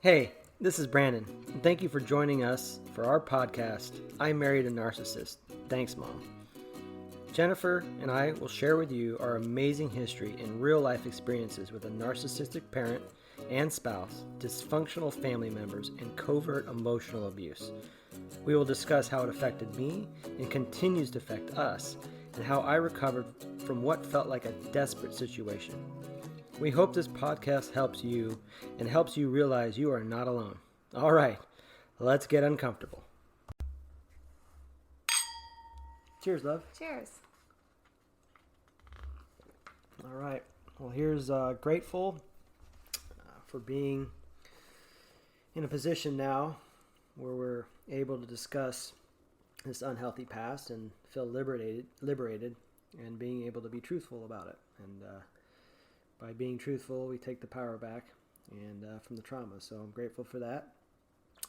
Hey, this is Brandon, and thank you for joining us for our podcast, I Married a Narcissist. Thanks, Mom. Jennifer and I will share with you our amazing history and real-life experiences with a narcissistic parent and spouse, dysfunctional family members, and covert emotional abuse. We will discuss how it affected me and continues to affect us, and how I recovered from what felt like a desperate situation. We hope this podcast helps you and helps you realize you are not alone. All right, let's get uncomfortable. Cheers, love. Cheers. All right. Well, here's grateful for being in a position now where we're able to discuss this unhealthy past and feel liberated, and being able to be truthful about it. And by being truthful, we take the power back and from the trauma. So I'm grateful for that.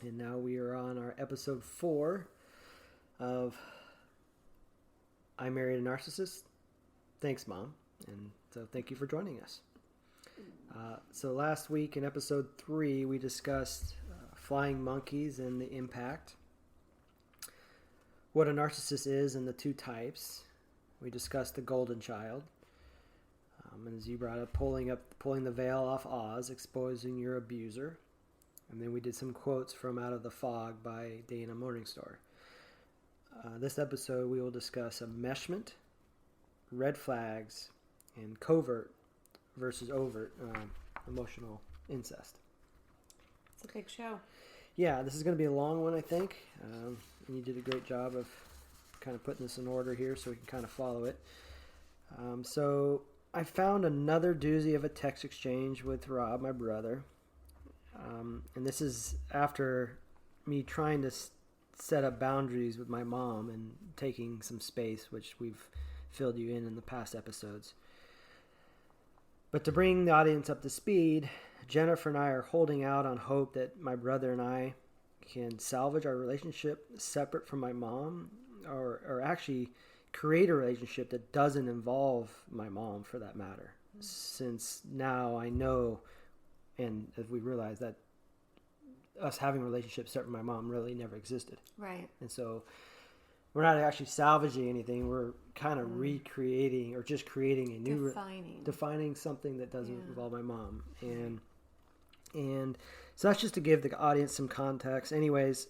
And now we are on our episode 4 of I Married a Narcissist. Thanks, Mom. And so thank you for joining us. So last week in episode 3, we discussed flying monkeys and the impact, what a narcissist is and the 2 types. We discussed the golden child. And as you brought up, pulling the veil off Oz, exposing your abuser. And then we did some quotes from Out of the Fog by Dana Morningstar. This episode we will discuss enmeshment, red flags, and covert versus overt emotional incest. It's a big show. Yeah, this is going to be a long one, I think. And you did a great job of kind of putting this in order here so we can kind of follow it. So I found another doozy of a text exchange with Rob, my brother. And this is after me trying to set up boundaries with my mom and taking some space, which we've filled you in the past episodes. But to bring the audience up to speed, Jennifer and I are holding out on hope that my brother and I can salvage our relationship separate from my mom, or actually create a relationship that doesn't involve my mom, for that matter. Since now I know, and as we realize, that us having a relationship separate from my mom really never existed. Right. And so we're not actually salvaging anything. We're kind of recreating, or just creating a new... Defining something that doesn't involve my mom. And so that's just to give the audience some context. Anyways,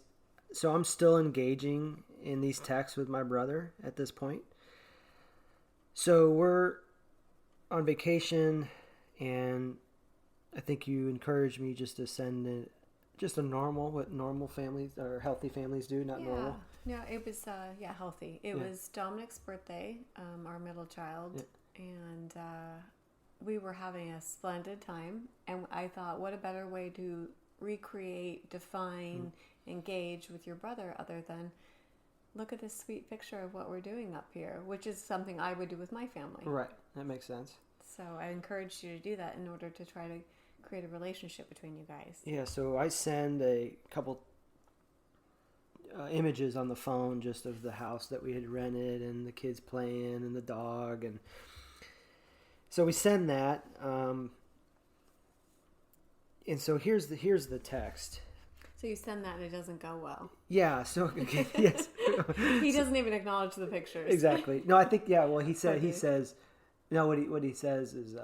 so I'm still engaging in these texts with my brother at this point. So we're on vacation, and I think you encouraged me just to send just a normal, what normal families or healthy families do, not normal. No, it was healthy. It was Dominic's birthday, our middle child, and we were having a splendid time. And I thought, what a better way to recreate, define, engage with your brother other than look at this sweet picture of what we're doing up here, which is something I would do with my family. Right, that makes sense. So I encouraged you to do that in order to try to create a relationship between you guys. Yeah, so I send a couple images on the phone just of the house that we had rented and the kids playing and the dog, and so we send that. And so here's the text. So you send that and it doesn't go well. Yeah. So yes. He doesn't even acknowledge the pictures. Exactly. No, I think well he says no. What he says is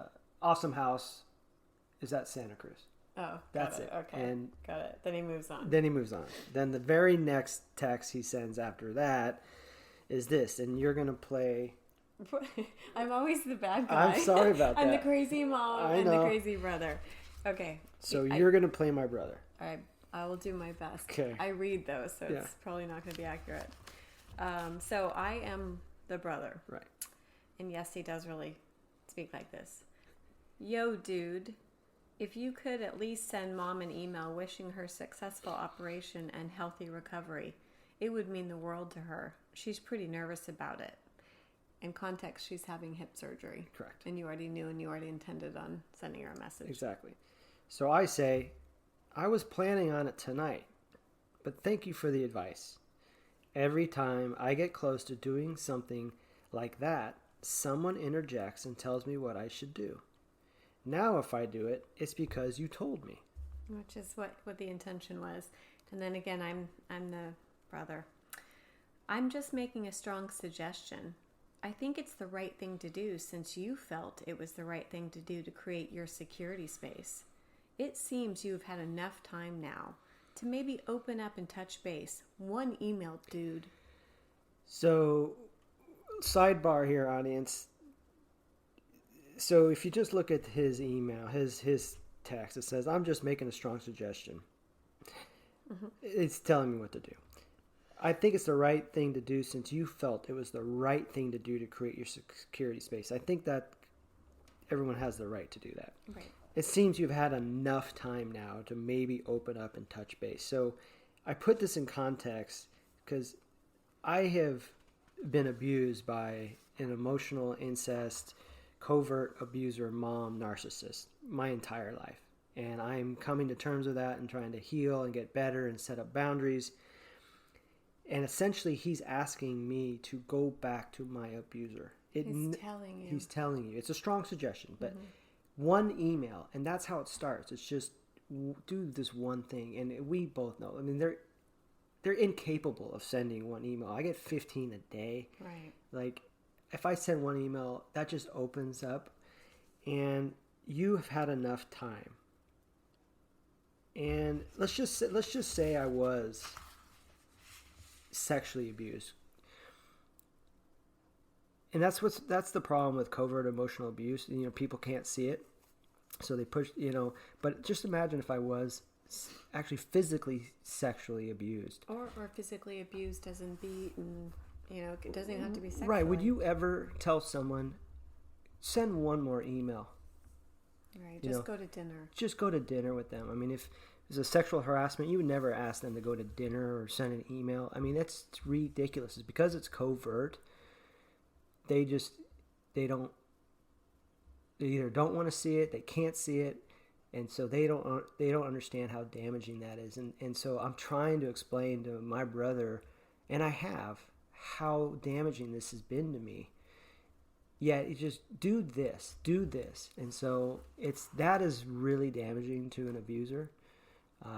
awesome house is at Santa Cruz. Oh, that's it. Okay, and got it. Then he moves on. Then the very next text he sends after that is this, and you're gonna play. I'm always the bad guy. I'm sorry about that. I'm the crazy mom and the crazy brother. Okay. So you're gonna play my brother. I will do my best. Okay. I read those, so it's probably not going to be accurate. So I am the brother. Right. And yes, he does really speak like this. Yo, dude, if you could at least send Mom an email wishing her successful operation and healthy recovery, it would mean the world to her. She's pretty nervous about it. In context, she's having hip surgery. Correct. And you already knew and you already intended on sending her a message. Exactly. So I say, I was planning on it tonight, but thank you for the advice. Every time I get close to doing something like that, someone interjects and tells me what I should do. Now if I do it, it's because you told me. which is what the intention was. And then again, I'm the brother. I'm just making a strong suggestion. I think it's the right thing to do since you felt it was the right thing to do to create your security space. It seems you've had enough time now to maybe open up and touch base. One email, dude. So, sidebar here, audience. So if you just look at his email, his text, it says, "I'm just making a strong suggestion." Mm-hmm. It's telling me what to do. I think it's the right thing to do since you felt it was the right thing to do to create your security space. I think that everyone has the right to do that. Right. It seems you've had enough time now to maybe open up and touch base. So I put this in context because I have been abused by an emotional incest, covert abuser, mom, narcissist my entire life. And I'm coming to terms with that and trying to heal and get better and set up boundaries. And essentially, he's asking me to go back to my abuser. He's telling you. He's telling you. It's a strong suggestion, but one email, and that's how it starts. It's just do this one thing, and we both know. I mean, they're incapable of sending one email. I get 15 a day. Right. Like, if I send one email, that just opens up, and you have had enough time. And let's just say I was sexually abused, and that's the problem with covert emotional abuse. You know, people can't see it, so they push. You know, but just imagine if I was actually physically sexually abused, or physically abused as in beaten. You know, it doesn't even have to be sexual. Right? Would you ever tell someone, send one more email? Right. Just go to dinner. Just go to dinner with them. I mean, if it's a sexual harassment, you would never ask them to go to dinner or send an email. I mean, it's ridiculous. It's because it's covert. They either don't want to see it, they can't see it, and so they don't understand how damaging that is. And so I'm trying to explain to my brother, and I have, how damaging this has been to me. Yeah, you just do this, and so that is really damaging to an abuser.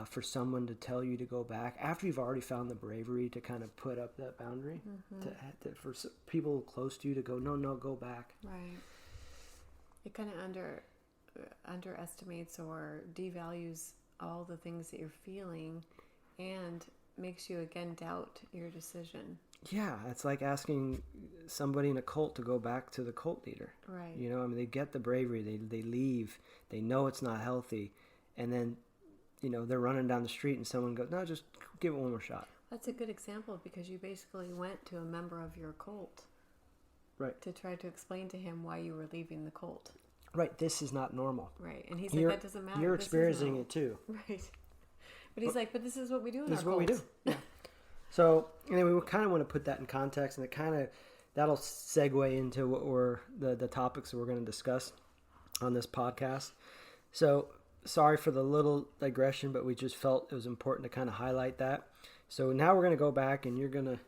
For someone to tell you to go back after you've already found the bravery to kind of put up that boundary, for people close to you to go, no, go back. Right. It kind of underestimates or devalues all the things that you're feeling, and makes you again doubt your decision. Yeah, it's like asking somebody in a cult to go back to the cult leader. Right. You know, I mean, they get the bravery, they leave, they know it's not healthy, and then, you know, they're running down the street and someone goes, no, just give it one more shot. That's a good example because you basically went to a member of your cult. Right. To try to explain to him why you were leaving the cult. Right. This is not normal. Right. And he's like, that doesn't matter. You're experiencing it too. Right. But he's like, but this is what we do in our cult. This is what we do. Yeah. So, anyway, we kind of want to put that in context, and that'll segue into what the topics that we're going to discuss on this podcast. So, sorry for the little digression, but we just felt it was important to kind of highlight that. So now we're going to go back, and you're gonna.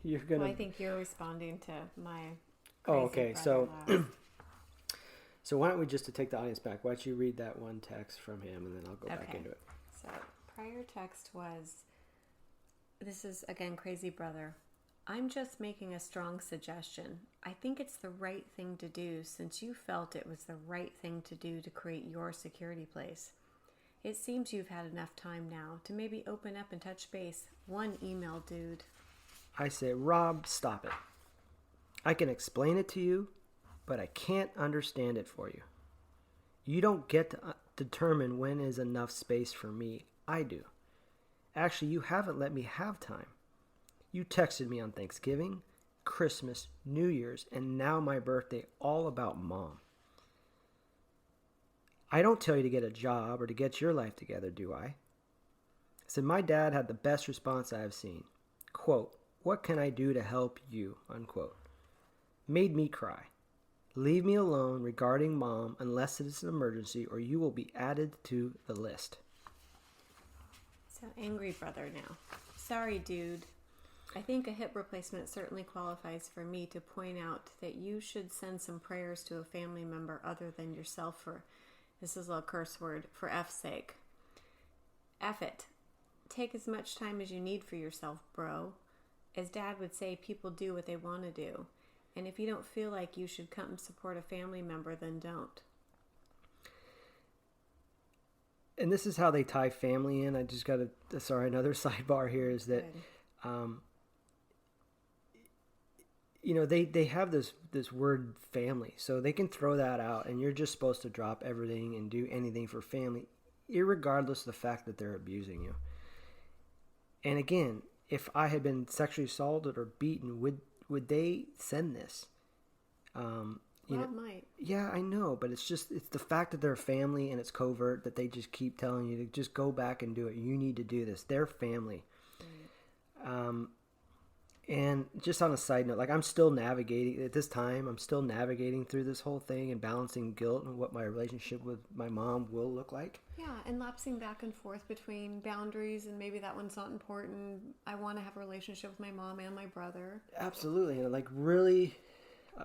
Well, I think you're responding to my. Okay. So why don't we just to take the audience back? Why don't you read that one text from him, and then I'll go back into it. So prior text was. This is again, crazy brother. I'm just making a strong suggestion. I think it's the right thing to do since you felt it was the right thing to do to create your security place. It seems you've had enough time now to maybe open up and touch base. One email, dude. I say, Rob, stop it. I can explain it to you, but I can't understand it for you. You don't get to determine when is enough space for me. I do. Actually, you haven't let me have time. You texted me on Thanksgiving, Christmas, New Year's, and now my birthday, all about Mom. I don't tell you to get a job or to get your life together, do I? I said, my dad had the best response I have seen. Quote, what can I do to help you? Unquote. Made me cry. Leave me alone regarding Mom unless it is an emergency or you will be added to the list. So angry brother now. Sorry, dude. I think a hip replacement certainly qualifies for me to point out that you should send some prayers to a family member other than yourself for, this is a curse word, for F's sake. F it. Take as much time as you need for yourself, bro. As Dad would say, people do what they want to do. And if you don't feel like you should come support a family member, then don't. And this is how they tie family in. I just got another sidebar here is that, they have this word family. So they can throw that out and you're just supposed to drop everything and do anything for family, irregardless of the fact that they're abusing you. And again, if I had been sexually assaulted or beaten, would they send this? Rob might. Yeah, I know, but it's the fact that they're a family and it's covert that they just keep telling you to just go back and do it. You need to do this. They're family. Right. And just on a side note, like I'm still navigating at this time. I'm still navigating through this whole thing and balancing guilt and what my relationship with my mom will look like. Yeah, and lapsing back and forth between boundaries and maybe that one's not important. I want to have a relationship with my mom and my brother. Absolutely, and like really,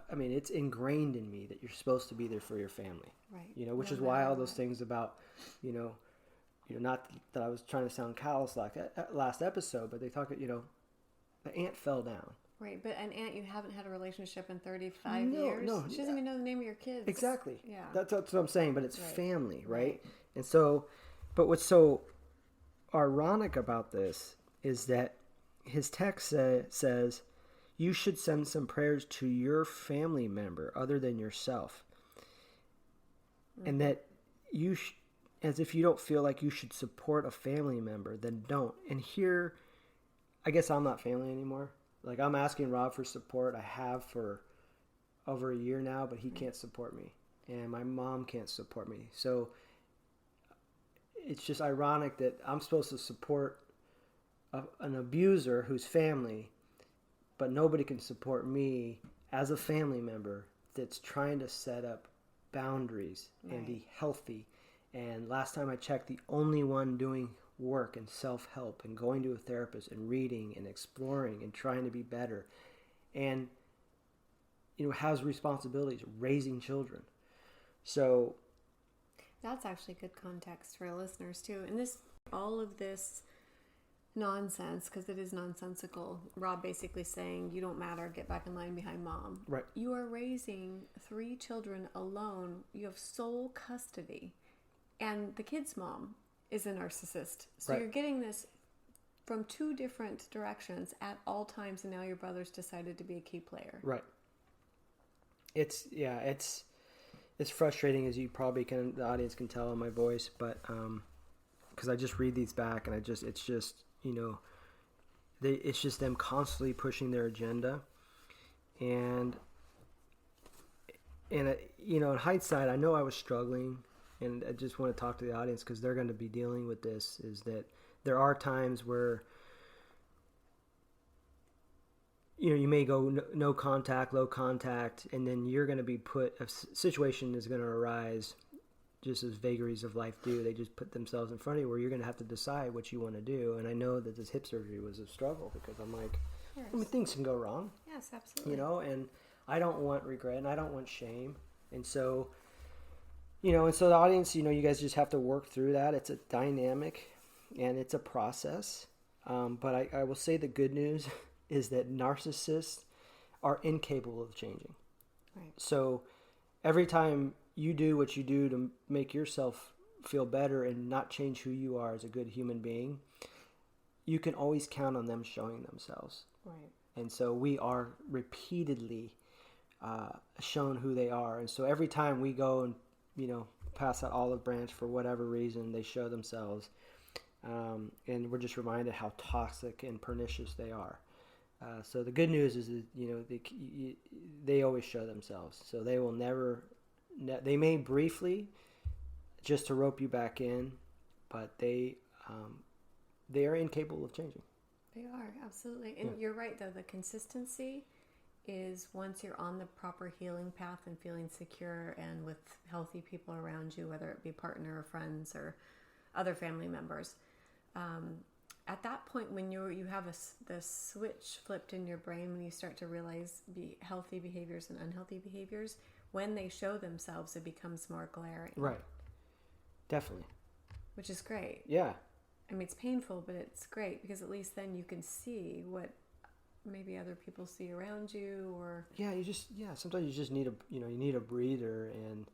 I mean, it's ingrained in me that you're supposed to be there for your family. Right. Which is why all those things about, not that I was trying to sound callous like last episode, but they talk, the aunt fell down. Right, but an aunt you haven't had a relationship in 35 years. No, she doesn't even know the name of your kids. Exactly. Yeah. That's what I'm saying, but it's family, right? And so, but what's so ironic about this is that his text says, you should send some prayers to your family member other than yourself. Mm-hmm. And that as if you don't feel like you should support a family member, then don't. And here, I guess I'm not family anymore. Like I'm asking Rob for support. I have for over a year now, but he can't support me. And my mom can't support me. So it's just ironic that I'm supposed to support an abuser who's family, but nobody can support me as a family member that's trying to set up boundaries and be healthy. And last time I checked, the only one doing work and self-help and going to a therapist and reading and exploring and trying to be better and has responsibilities raising children. So that's actually good context for listeners too. And all of this nonsense, because it is nonsensical, Rob basically saying you don't matter, get back in line behind mom. Right. You are raising 3 children alone. You have sole custody, and the kid's mom is a narcissist. So you're getting this from 2 different directions at all times, and now your brother's decided to be a key player. Right. It's frustrating, as you probably the audience can tell in my voice, but because I just read these back and it's just them constantly pushing their agenda, and in hindsight, I know I was struggling. And I just want to talk to the audience because they're going to be dealing with this, is that there are times where, you may go no contact, low contact, and then you're going to be a situation is going to arise just as vagaries of life do. They just put themselves in front of you where you're going to have to decide what you want to do. And I know that this hip surgery was a struggle because I'm like, things can go wrong. Yes, absolutely. And I don't want regret and I don't want shame. And so... and so the audience, you guys just have to work through that. It's a dynamic and it's a process. But I will say the good news is that narcissists are incapable of changing. Right. So every time you do what you do to make yourself feel better and not change who you are as a good human being, you can always count on them showing themselves. Right. And so we are repeatedly shown who they are. And so every time we go and pass that olive branch for whatever reason, they show themselves. And we're just reminded how toxic and pernicious they are. So the good news is that, they always show themselves. So they will never, they may briefly just to rope you back in, but they are incapable of changing. They are, absolutely. And you're right, though, the consistency is once you're on the proper healing path and feeling secure and with healthy people around you, whether it be partner or friends or other family members, at that point when you have the switch flipped in your brain, when you start to realize healthy behaviors and unhealthy behaviors, when they show themselves, it becomes more glaring. Right. Definitely. Which is great. Yeah. I mean, it's painful, but it's great because at least then you can see what maybe other people see around you, or sometimes you just need you need a breather, and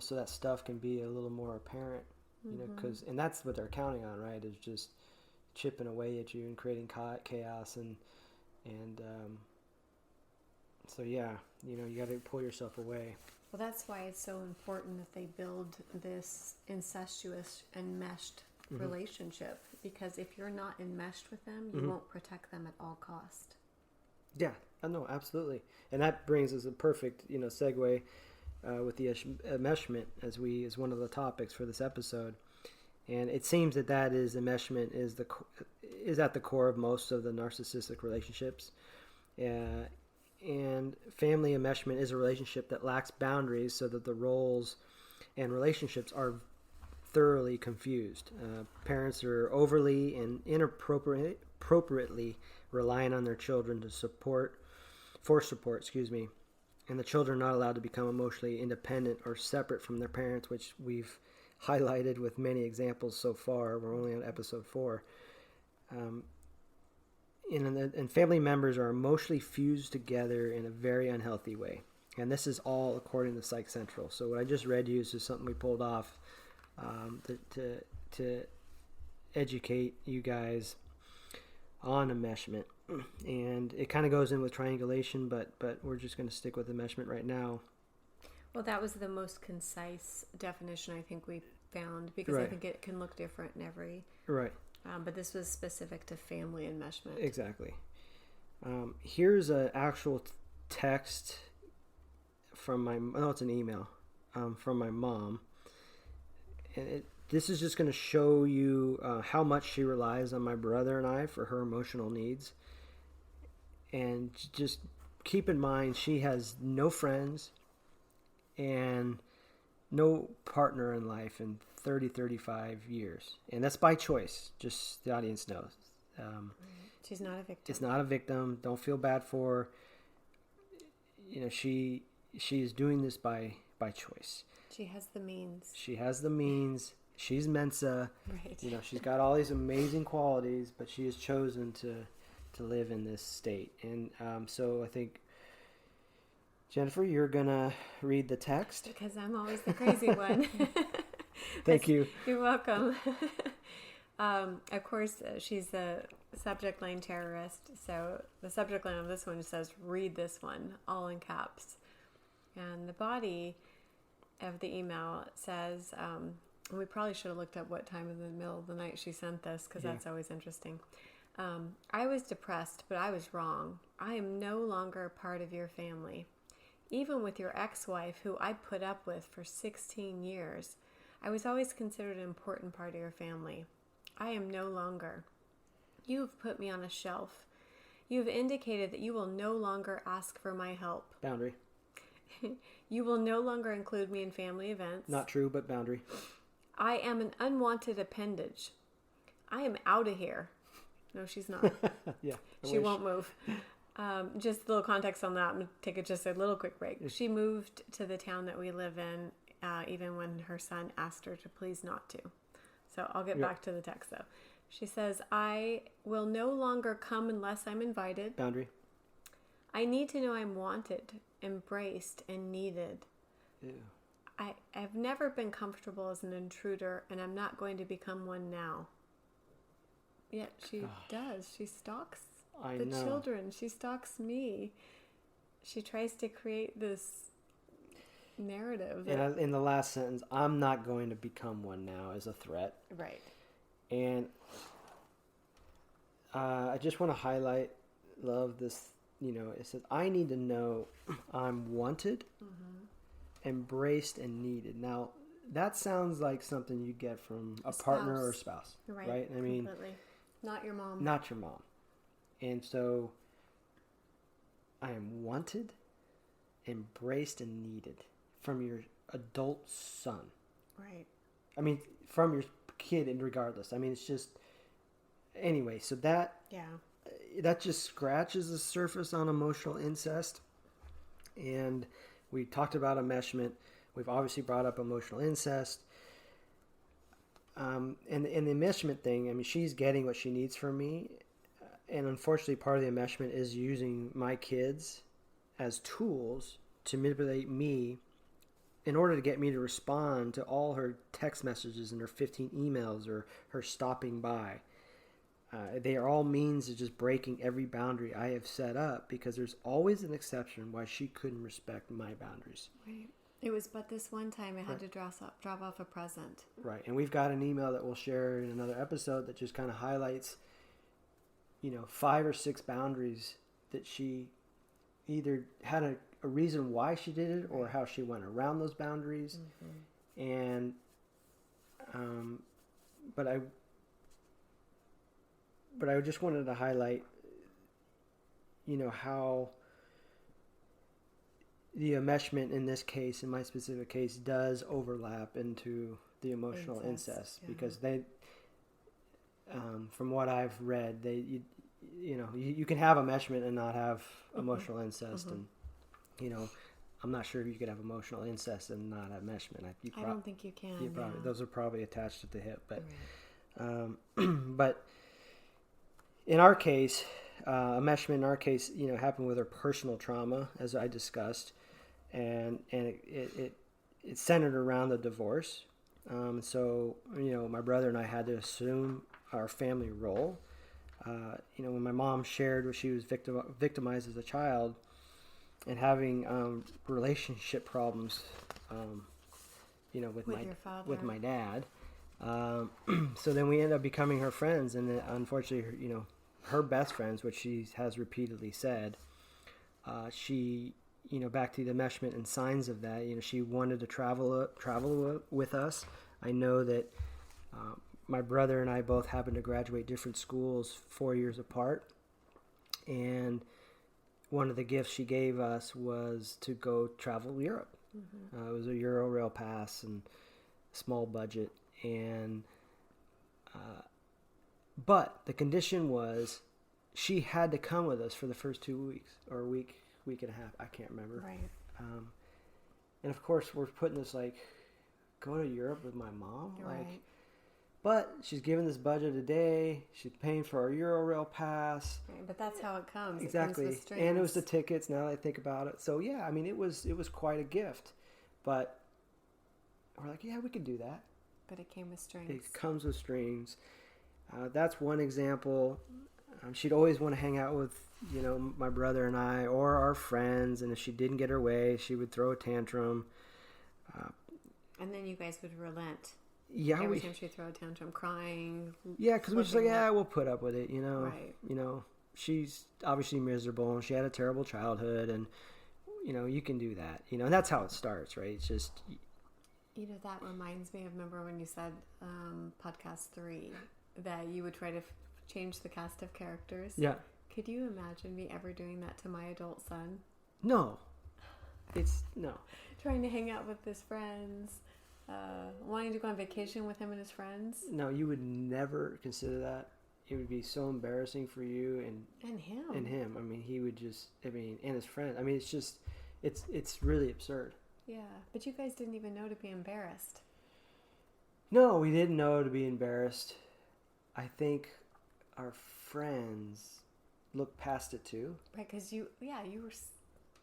so that stuff can be a little more apparent, and that's what they're counting on, right? Is just chipping away at you and creating chaos, and so you got to pull yourself away. Well, that's why it's so important that they build this incestuous, enmeshed relationship, because if you're not enmeshed with them, you won't protect them at all cost. Yeah, I know, absolutely. And that brings us a perfect, segue with the enmeshment as one of the topics for this episode. And it seems that enmeshment is at the core of most of the narcissistic relationships. And family enmeshment is a relationship that lacks boundaries, so that the roles and relationships are thoroughly confused. Parents are overly and inappropriately relying on their children for support, and the children are not allowed to become emotionally independent or separate from their parents, which we've highlighted with many examples so far. We're only on episode 4. And family members are emotionally fused together in a very unhealthy way. And this is all according to Psych Central. So what I just read you is just something we pulled off to educate you guys on enmeshment. And it kind of goes in with triangulation, but we're just going to stick with enmeshment right now. Well, that was the most concise definition I think we found, because I think it can look different in every... Right. But this was specific to family enmeshment. Exactly. Here's an actual text from it's an email from my mom. And this is just going to show you how much she relies on my brother and I for her emotional needs. And just keep in mind, she has no friends and no partner in life in 35 years. And that's by choice, just the audience knows. She's not a victim. It's not a victim. Don't feel bad for her. She is doing this by choice. She has the means. She's Mensa. Right. She's got all these amazing qualities, but she has chosen to live in this state. And so I think, Jennifer, you're going to read the text. Because I'm always the crazy one. Thank you. You're welcome. Of course, she's the subject line terrorist. So the subject line of this one says, read this one, all in caps. And the body of the email says, we probably should have looked up what time in the middle of the night she sent this, because that's always interesting. I was depressed, but I was wrong. I am no longer a part of your family. Even with your ex-wife, who I put up with for 16 years, I was always considered an important part of your family. I am no longer. You have put me on a shelf. You have indicated that you will no longer ask for my help. Boundary. You will no longer include me in family events. Not true, but boundary. I am an unwanted appendage. I am out of here. No, she's not. Yeah. She won't move. Just a little context on that. I'm going to take just a little quick break. She moved to the town that we live in, even when her son asked her to please not to. So I'll get back to the text, though. She says, I will no longer come unless I'm invited. Boundary. I need to know I'm wanted, embraced, and needed. Ew. I've never been comfortable as an intruder, and I'm not going to become one now. Yet she does. She stalks the children. She stalks me. She tries to create this narrative. And in the last sentence, I'm not going to become one now, as a threat. Right. And I just want to highlight, love this, it says, I need to know I'm wanted, embraced, and needed. Now, that sounds like something you get from a partner or a spouse. Right? I mean, completely. Not your mom. Not your mom. And so, I am wanted, embraced, and needed from your adult son. Right. I mean, from your kid, and regardless. I mean, it's just... Anyway, so that... Yeah. That just scratches the surface on emotional incest. And we talked about enmeshment. We've obviously brought up emotional incest. And the enmeshment thing, I mean, she's getting what she needs from me. And unfortunately, part of the enmeshment is using my kids as tools to manipulate me in order to get me to respond to all her text messages and her 15 emails or her stopping by. They are all means of just breaking every boundary I have set up, because there's always an exception why she couldn't respect my boundaries. Right. It was but this one time I had to drop off a present. Right. And we've got an email that we'll share in another episode that just kind of highlights, 5 or 6 boundaries that she either had a reason why she did it or how she went around those boundaries. And, but I just wanted to highlight, how the enmeshment in this case, in my specific case, does overlap into the emotional incest because they, from what I've read, you can have enmeshment and not have emotional incest, and I'm not sure if you could have emotional incest and not have enmeshment. I don't think you can. Those are probably attached at the hip, but but in our case, enmeshment in our case, happened with her personal trauma, as I discussed, and it centered around the divorce. So my brother and I had to assume our family role. When my mom shared what she was victimized as a child and having relationship problems, with my dad. So then we ended up becoming her friends, and then unfortunately, her best friends, which she has repeatedly said, she, back to the enmeshment and signs of that, she wanted to travel with us. I know that my brother and I both happened to graduate different schools 4 years apart, and one of the gifts she gave us was to go travel Europe. It was a Euro rail pass and small budget, and but the condition was she had to come with us for the first 2 weeks, or a week and a half. I can't remember. Right. And of course, we're putting this go to Europe with my mom, Right. But she's given this budget a day. She's paying for our Euro rail pass. Right, but that's how it comes. Exactly. It comes with strings. And it was the tickets. Now that I think about it, so yeah, I mean, it was quite a gift. But we're like, yeah, we could do that. But it came with strings. It comes with strings. That's one example. She'd always want to hang out with, my brother and I or our friends. And if she didn't get her way, she would throw a tantrum. And then you guys would relent. Yeah, Every time she'd throw a tantrum, crying. Yeah, because we're just like, we'll put up with it, Right. She's obviously miserable and she had a terrible childhood, and you can do that, and that's how it starts, right? It's just, that reminds me of, remember when you said podcast 3 that you would try to change the cast of characters? Yeah. Could you imagine me ever doing that to my adult son? No. No. Trying to hang out with his friends, wanting to go on vacation with him and his friends. No, you would never consider that. It would be so embarrassing for you and him. I mean, he would just, and his friend. I mean, it's just, it's really absurd. Yeah, but you guys didn't even know to be embarrassed. No, we didn't know to be embarrassed. I think our friends looked past it too. Right, because you were,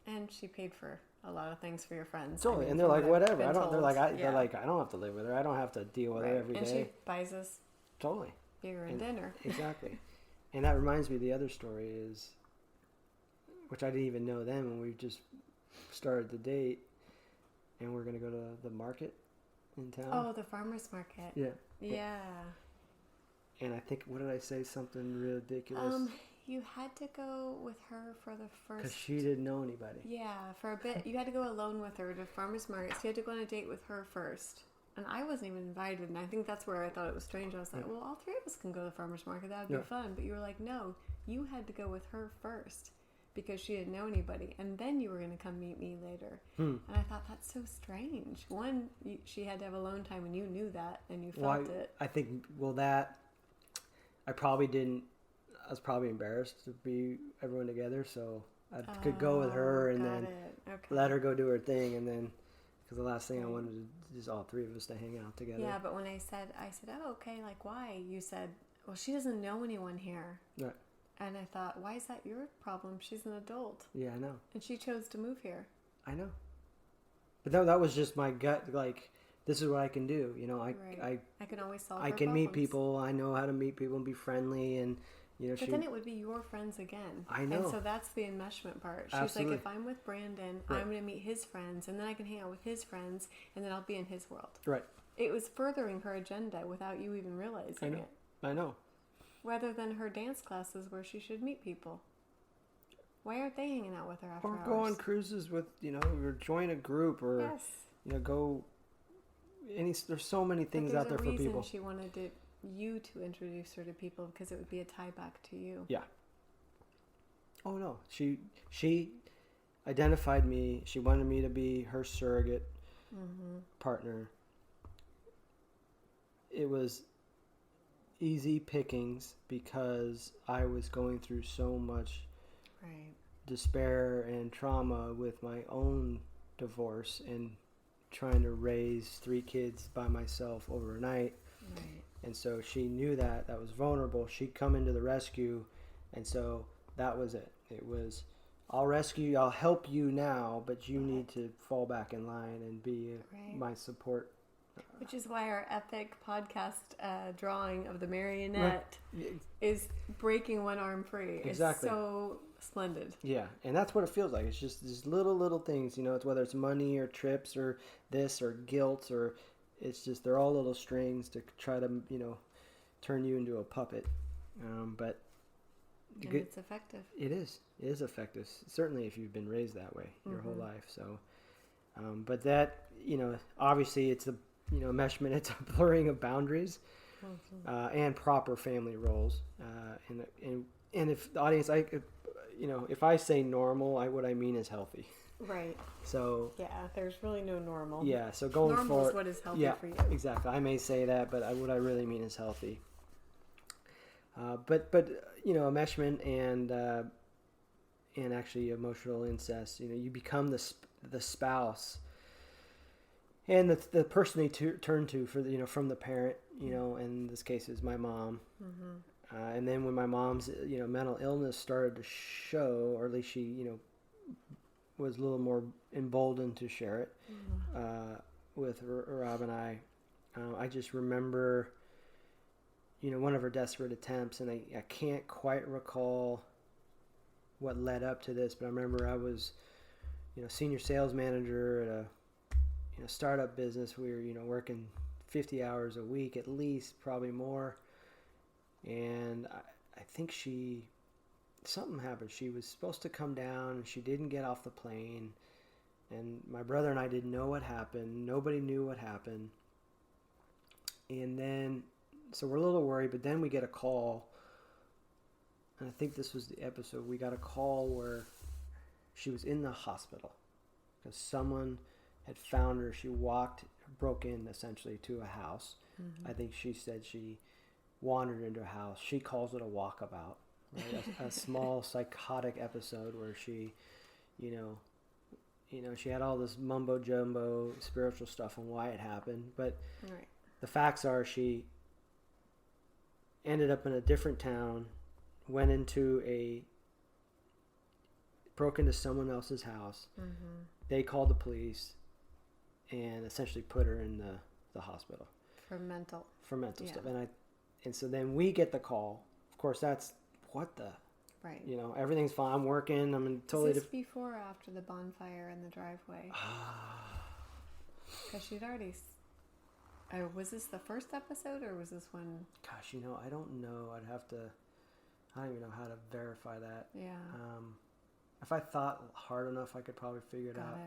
and she paid for a lot of things for your friends. Totally, and they're like, whatever. They're like, I don't have to live with her. I don't have to deal with her every day. And she buys us totally beer and dinner. Exactly. And that reminds me, the other story is, which I didn't even know then when we just started the date, and we're gonna go to the market in town. Oh, the farmer's market. Yeah. Yeah. And I think, what did I say? Something ridiculous. You had to go with her for the first... Because she didn't know anybody. Yeah, for a bit. You had to go alone with her to farmer's market. So you had to go on a date with her first. And I wasn't even invited. And I think that's where I thought it was strange. I was like, well, all 3 of us can go to the farmer's market. That would be fun. But you were like, no, you had to go with her first because she didn't know anybody. And then you were going to come meet me later. And I thought, that's so strange. One, she had to have alone time and you knew that and you felt it. I think, that... I probably didn't... I was probably embarrassed to be everyone together, so I could go with her and then let her go do her thing, and then Because the last thing I wanted is all three of us to hang out together. Yeah, but when I said, oh, okay, like, why? You said, well, she doesn't know anyone here. Right. And I thought, why is that your problem? She's an adult. Yeah, I know. And she chose to move here. I know. But that was just my gut, like, this is what I can do. You know, I can always solve I her can meet problems. people. I know how to meet people and be friendly, and you know. But then it would be your friends again. I know. And so that's the enmeshment part. She's Absolutely. like, if I'm with Brandon, Right. I'm going to meet his friends, and then I can hang out with his friends, and then I'll be in his world. Right. It was furthering her agenda without you even realizing it. I know. Rather than her dance classes where she should meet people. Why aren't they hanging out with her after Or hours? go on cruises with, you know, or join a group, or Yes. you know, go. There's so many things out there for people. There's a reason she wanted you to introduce her to people, because it would be a tie back to you. Yeah. Oh no, she identified me. She wanted me to be her surrogate partner. It was easy pickings because I was going through so much despair and trauma with my own divorce and trying to raise 3 kids by myself overnight. Right. And so she knew that was vulnerable. She'd come into the rescue, and so that was it. It was, I'll rescue you, I'll help you now, but you need to fall back in line and be my support. Which is why our epic podcast drawing of the marionette is breaking one arm free. Exactly. It's so splendid. Yeah, and that's what it feels like. It's just these little things, you know, it's whether it's money or trips or this or guilt, or it's just, they're all little strings to try to, you know, turn you into a puppet. But it's effective. It is effective. Certainly if you've been raised that way your whole life. So, but that, you know, obviously it's enmeshment, it's a blurring of boundaries and proper family roles. And if the audience, if I say normal, what I mean is healthy. Right. So yeah, there's really no normal. Yeah. So going normal forward, is what is healthy for you. Exactly. I may say that, but what I really mean is healthy. But you know, enmeshment and actually emotional incest. You know, you become the spouse and the person they turn to for from the parent. You know, in this case is my mom. And then when my mom's mental illness started to show, or at least she was a little more emboldened to share it with Rob and I just remember one of her desperate attempts, and I can't quite recall what led up to this, but I remember I was senior sales manager at a startup business. We were working 50 hours a week at least, probably more. And I think something happened. She was supposed to come down and she didn't get off the plane. And my brother and I didn't know what happened. Nobody knew what happened. And then, so we're a little worried, but then we get a call. And I think this was the episode. We got a call where she was in the hospital because someone had found her. She broke in essentially to a house. I think she said she wandered into a house. She calls it a walkabout, right? a small psychotic episode where she, she had all this mumbo jumbo spiritual stuff on why it happened, but the facts are she ended up in a different town, broke into someone else's house. They called the police and essentially put her in the hospital for mental stuff. And so then we get the call. Of course, that's right. Everything's fine. I'm working. I'm in totally. Is this before or after the bonfire in the driveway? Because she'd already. Was this the first episode, or was this one? Gosh, I don't know. I don't even know how to verify that. Yeah. If I thought hard enough, I could probably figure it out.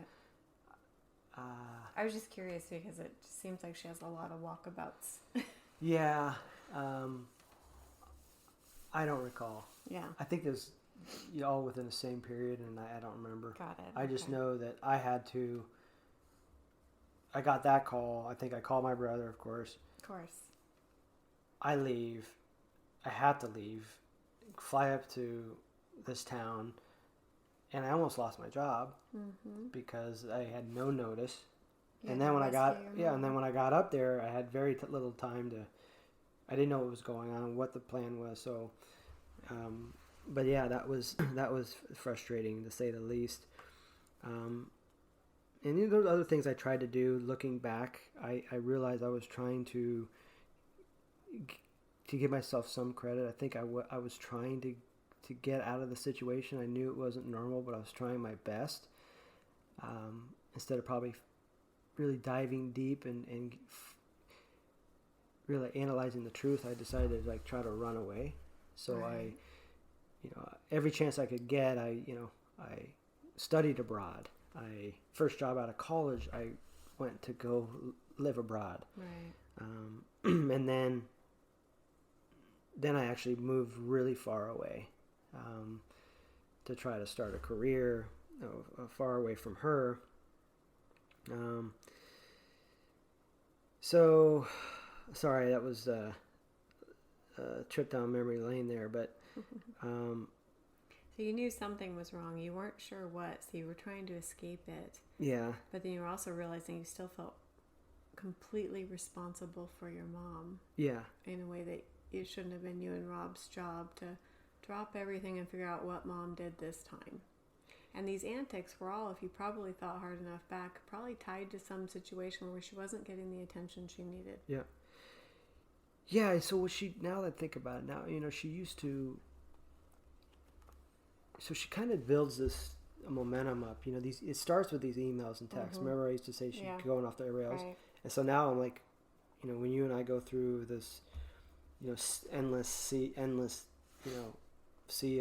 I was just curious because it just seems like she has a lot of walkabouts. Yeah. I don't recall. Yeah. I think there's all within the same period, and I don't remember. Got it. I just know that I got that call. I think I called my brother, of course. Of course. I leave. I had to leave. Fly up to this town. And I almost lost my job because I had no notice. And then when I got up there, I had very little time to. I didn't know what was going on, what the plan was. So, but yeah, that was frustrating to say the least. And those other things I tried to do. Looking back, I realized I was trying to give myself some credit. I think I was trying to get out of the situation. I knew it wasn't normal, but I was trying my best. Instead of probably really diving deep and really analyzing the truth, I decided to try to run away. So right. Every chance I could get, I studied abroad. First job out of college, I went to go live abroad. Right. And then I actually moved really far away to try to start a career far away from her. So, sorry, that was a trip down memory lane there, but... So you knew something was wrong. You weren't sure what, so you were trying to escape it. Yeah. But then you were also realizing you still felt completely responsible for your mom. Yeah. In a way that it shouldn't have been you and Rob's job to drop everything and figure out what mom did this time. And these antics were all, if you probably thought hard enough back, probably tied to some situation where she wasn't getting the attention she needed. Yeah. Yeah, so now that I think about it now, she used to... So she kind of builds this momentum up. It starts with these emails and texts. Mm-hmm. Remember I used to say she's going off the rails? Right. And so now I'm like, when you and I go through this, endless sea of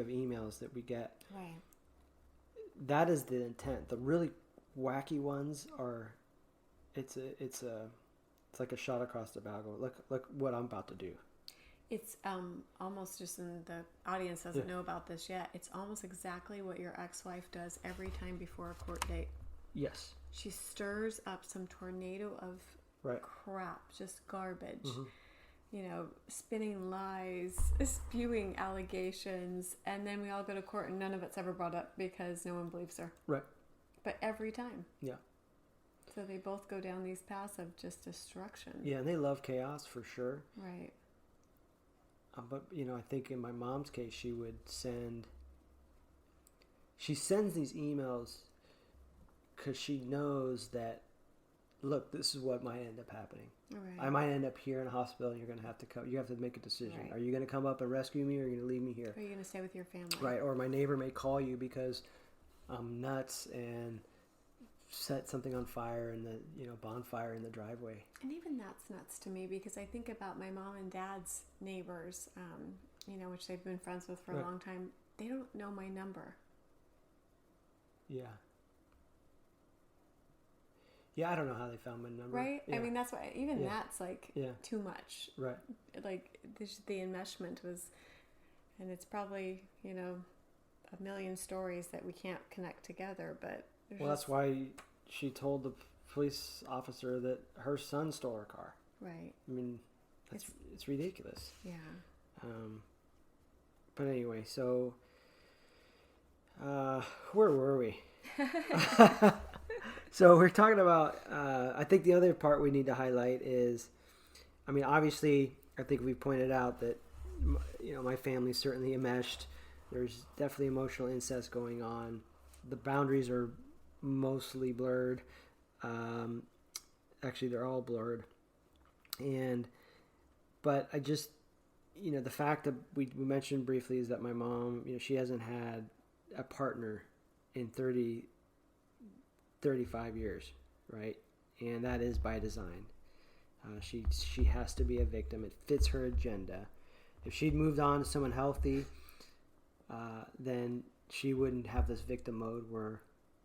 emails that we get. Right. That is the intent. The really wacky ones are, it's like a shot across the bow. Look what I'm about to do. It's almost, just in the audience doesn't know about this yet, it's almost exactly what your ex-wife does every time before a court date. Yes. She stirs up some tornado of crap, just garbage. Mm-hmm. Spinning lies, spewing allegations, and then we all go to court and none of it's ever brought up because no one believes her. Right. But every time. Yeah. So they both go down these paths of just destruction. Yeah, and they love chaos for sure. Right. But, I think in my mom's case, she sends these emails because she knows that, look, this is what might end up happening. Right. I might end up here in a hospital and you're going to have to come. You have to make a decision. Right. Are you going to come up and rescue me or are you going to leave me here? Are you going to stay with your family? Right. Or my neighbor may call you because I'm nuts and set something on fire in the bonfire in the driveway. And even that's nuts to me because I think about my mom and dad's neighbors, which they've been friends with for a long time. They don't know my number. Yeah. Yeah, I don't know how they found my number. Right? Yeah. I mean, that's why that's too much. Right. Like the enmeshment was, and it's probably a million stories that we can't connect together, but. That's why she told the police officer that her son stole her car. Right. I mean, it's ridiculous. Yeah. But anyway, so where were we? So we're talking about. I think the other part we need to highlight is, obviously, I think we pointed out that my family's certainly enmeshed. There's definitely emotional incest going on. The boundaries are mostly blurred. Actually, they're all blurred. But I just, the fact that we mentioned briefly is that my mom, she hasn't had a partner in 35 years, right? And that is by design. She has to be a victim. It fits her agenda. If she'd moved on to someone healthy, then she wouldn't have this victim mode where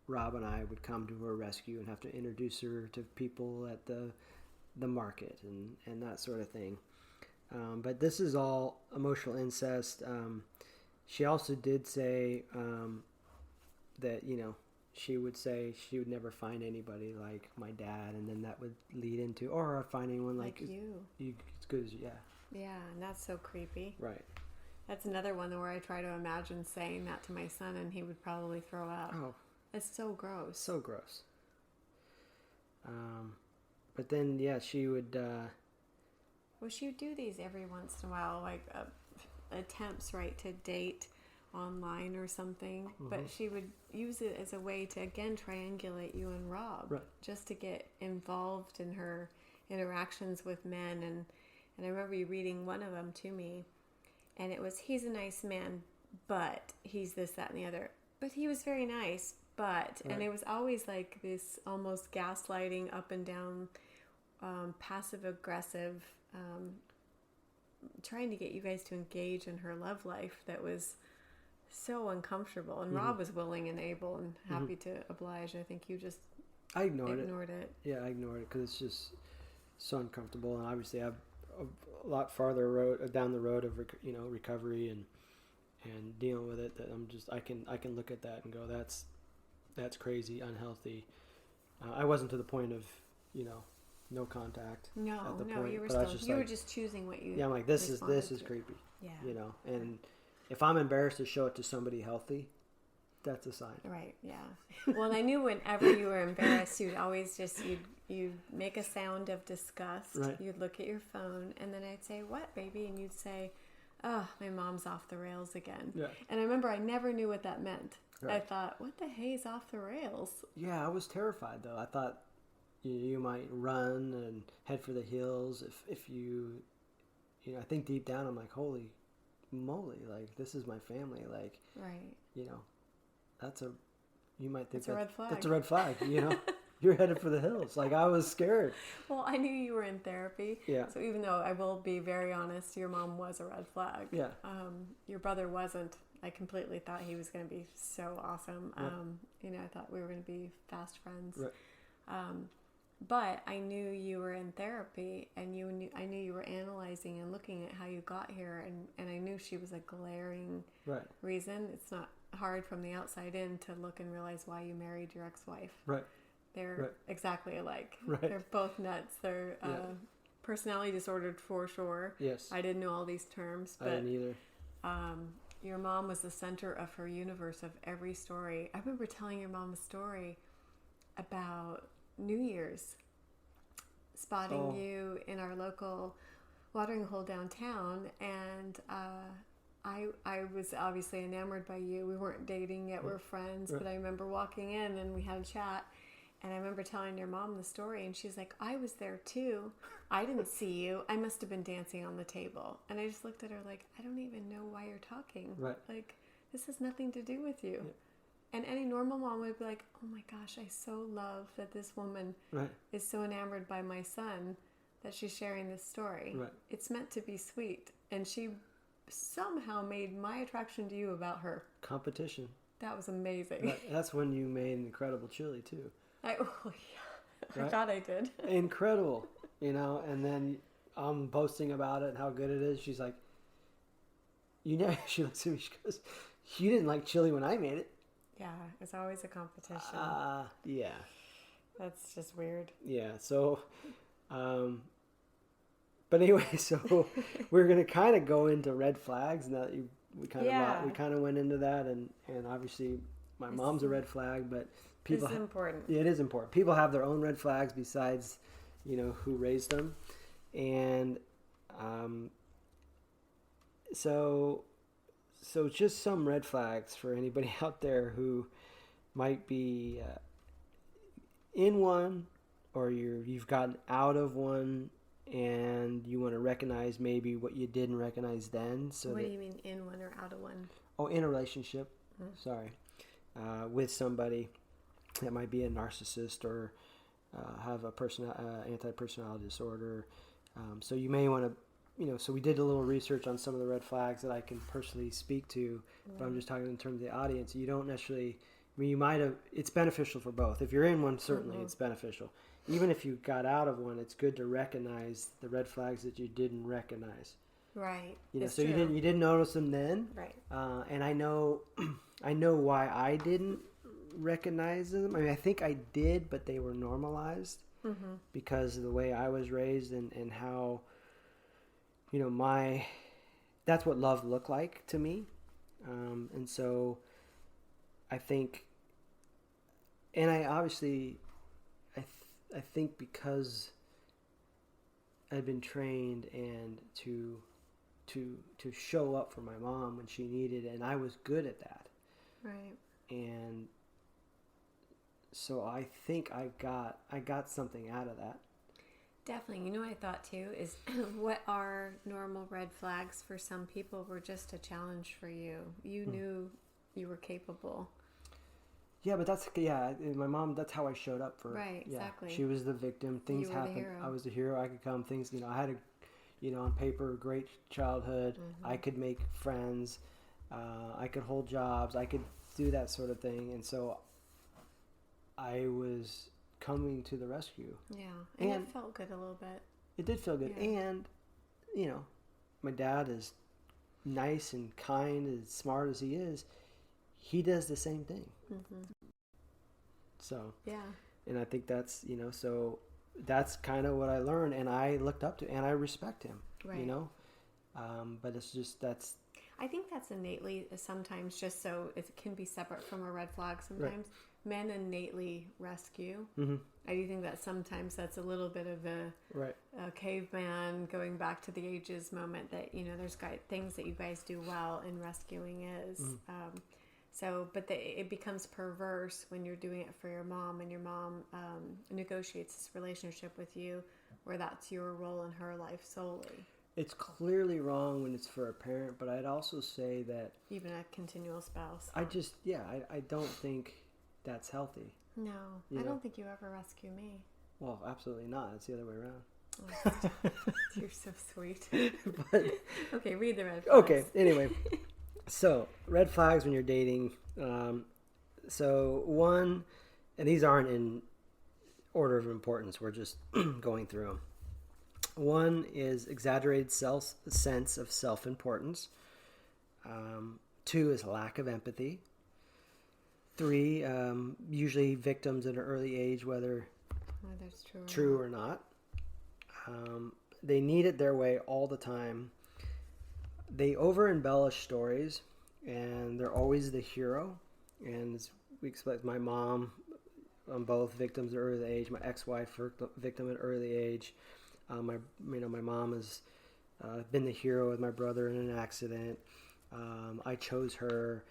Rob and I would come to her rescue and have to introduce her to people at the market and that sort of thing. But this is all emotional incest. She also did say that, she would say she would never find anybody like my dad, and then that would lead into, or I'd find anyone like you as good as you. Yeah. Yeah, and that's so creepy. Right. That's another one where I try to imagine saying that to my son and he would probably throw up. Oh. It's so gross. So gross. But then, yeah, she would... Well, she would do these every once in a while, like attempts, right, to date online or something. But she would use it as a way to, again, triangulate you and Rob. Right. Just to get involved in her interactions with men. And I remember you reading one of them to me. And it was, he's a nice man, but he's this, that, and the other. But he was very nice, but... Right. And it was always like this almost gaslighting up and down, passive-aggressive... trying to get you guys to engage in her love life that was so uncomfortable. And Rob was willing and able and happy to oblige. I think you just I ignored it. Yeah, I ignored it because it's just so uncomfortable. And obviously I have a lot farther down the road of recovery and dealing with it, that I can look at that and go, that's crazy, unhealthy. I wasn't to the point of no contact. No, point, you were still. You were just choosing what you. Yeah, I'm like, this is creepy. Yeah. And if I'm embarrassed to show it to somebody healthy, that's a sign. Right. Yeah. Well, and I knew whenever you were embarrassed, you'd always you'd make a sound of disgust. Right. You'd look at your phone, and then I'd say, "What, baby?" And you'd say, "Oh, my mom's off the rails again." Yeah. And I remember I never knew what that meant. Right. I thought, "What the hay's off the rails?" Yeah, I was terrified though. I thought you might run and head for the hills if you I think deep down I'm like, holy moly, like, this is my family, like, right, you might think that's a red flag. That's a red flag. You're headed for the hills. Like, I was scared. Well, I knew you were in therapy. Yeah. So even though I will be very honest, your mom was a red flag. Yeah. Your brother wasn't. I completely thought he was going to be so awesome. Right. I thought we were going to be fast friends. Right. But I knew you were in therapy, and I knew you were analyzing and looking at how you got here, and I knew she was a glaring reason. It's not hard from the outside in to look and realize why you married your ex-wife. Right. They're exactly alike. Right. They're both nuts. They're personality disordered for sure. Yes. I didn't know all these terms, but I didn't either. Your mom was the center of her universe of every story. I remember telling your mom a story about New Year's, spotting you in our local watering hole downtown, and I was obviously enamored by you. We weren't dating yet, we were friends, but I remember walking in and we had a chat, and I remember telling your mom the story, and she's like, I was there too. I didn't see you. I must have been dancing on the table. And I just looked at her like, I don't even know why you're talking. Right. Like, this has nothing to do with you. Yeah. And any normal mom would be like, oh my gosh, I so love that this woman is so enamored by my son that she's sharing this story. Right. It's meant to be sweet. And she somehow made my attraction to you about her. Competition. That was amazing. Right. That's when you made Incredible Chili too. I thought I did. Incredible. And then I'm boasting about it and how good it is. She's like, she looks at me, she goes, you didn't like chili when I made it. Yeah, it's always a competition. Yeah. That's just weird. Yeah, so, but anyway, so we're going to kind of go into red flags now that we kind of went into that, and obviously my mom's a red flag, but people... It's important. Yeah, it is important. People have their own red flags besides, who raised them, and so just some red flags for anybody out there who might be in one, or you've gotten out of one, and you want to recognize maybe what you didn't recognize then. So what do you mean in one or out of one? Oh, in a relationship. Sorry, with somebody that might be a narcissist or have a anti-personality disorder. So you may want to. So we did a little research on some of the red flags that I can personally speak to, but I'm just talking in terms of the audience. You don't necessarily, you might have, it's beneficial for both. If you're in one, certainly it's beneficial. Even if you got out of one, it's good to recognize the red flags that you didn't recognize. Right. So you didn't notice them then. Right. And I know why I didn't recognize them. I think I did, but they were normalized because of the way I was raised and how, that's what love looked like to me. And so I think, and I obviously, I think because I'd been trained and to show up for my mom when she needed it, and I was good at that. Right. And so I think I got something out of that. Definitely. You know what I thought too is what are normal red flags for some people were just a challenge for you. You knew you were capable. Yeah, but my mom, that's how I showed up for her. Right, exactly. She was the victim. Things happened. I was the hero. I could come. Things, I had on paper, a great childhood. I could make friends. I could hold jobs. I could do that sort of thing. And so I was coming to the rescue. Yeah, and it felt good a little bit. It did feel good. Yeah. And, my dad is nice and kind and smart as he is. He does the same thing. So, yeah. And I think that's, so that's kind of what I learned, and I looked up to, and I respect him, right. But it's just, I think that's innately sometimes, just so it can be separate from a red flag sometimes. Right. Men innately rescue. I do think that sometimes that's a little bit of a caveman going back to the ages moment that, there's things that you guys do well in rescuing is. But it becomes perverse when you're doing it for your mom, and your mom negotiates this relationship with you where that's your role in her life solely. It's clearly wrong when it's for a parent, but I'd also say that... Even a continual spouse. I don't think that's healthy. No, I don't think you ever rescue me. Well, absolutely not. It's the other way around. Oh, you're so sweet. Okay, read the red flags. Okay, anyway. So, red flags when you're dating. So, one, and these aren't in order of importance. We're just going through them. One is exaggerated sense of self-importance. 2 is lack of empathy. 3, usually victims at an early age, whether that's true or not. They need it their way all the time. They over-embellish stories, and they're always the hero. And as we expect, my mom, both victims at early age. My ex-wife, victim at early age. My mom has been the hero with my brother in an accident. I chose her.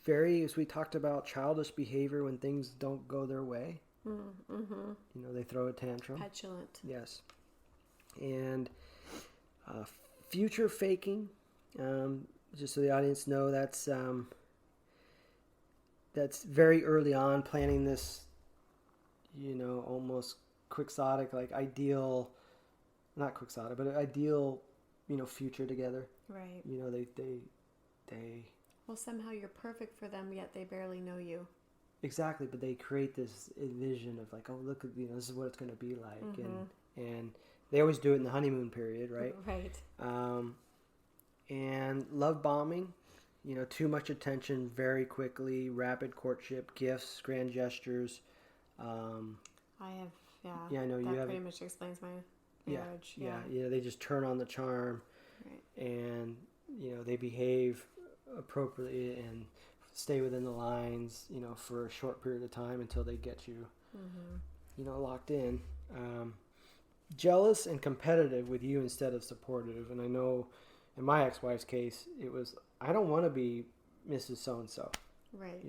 As we talked about, childish behavior when things don't go their way. They throw a tantrum. Petulant. Yes. And future faking, just so the audience know, that's very early on, planning this, almost quixotic, like ideal, not quixotic, but ideal, future together. Right. They well, somehow you're perfect for them, yet they barely know you. Exactly, but they create this vision of like, oh, look, this is what it's going to be like, and they always do it in the honeymoon period, right? Right. And love bombing, too much attention very quickly, rapid courtship, gifts, grand gestures. I have, yeah. Yeah, I know you have. That pretty much explains my marriage. Yeah. They just turn on the charm, right. And they behave appropriately and stay within the lines, for a short period of time until they get you, locked in. Jealous and competitive with you instead of supportive. And I know in my ex-wife's case, it was, I don't want to be Mrs. So-and-so. Right.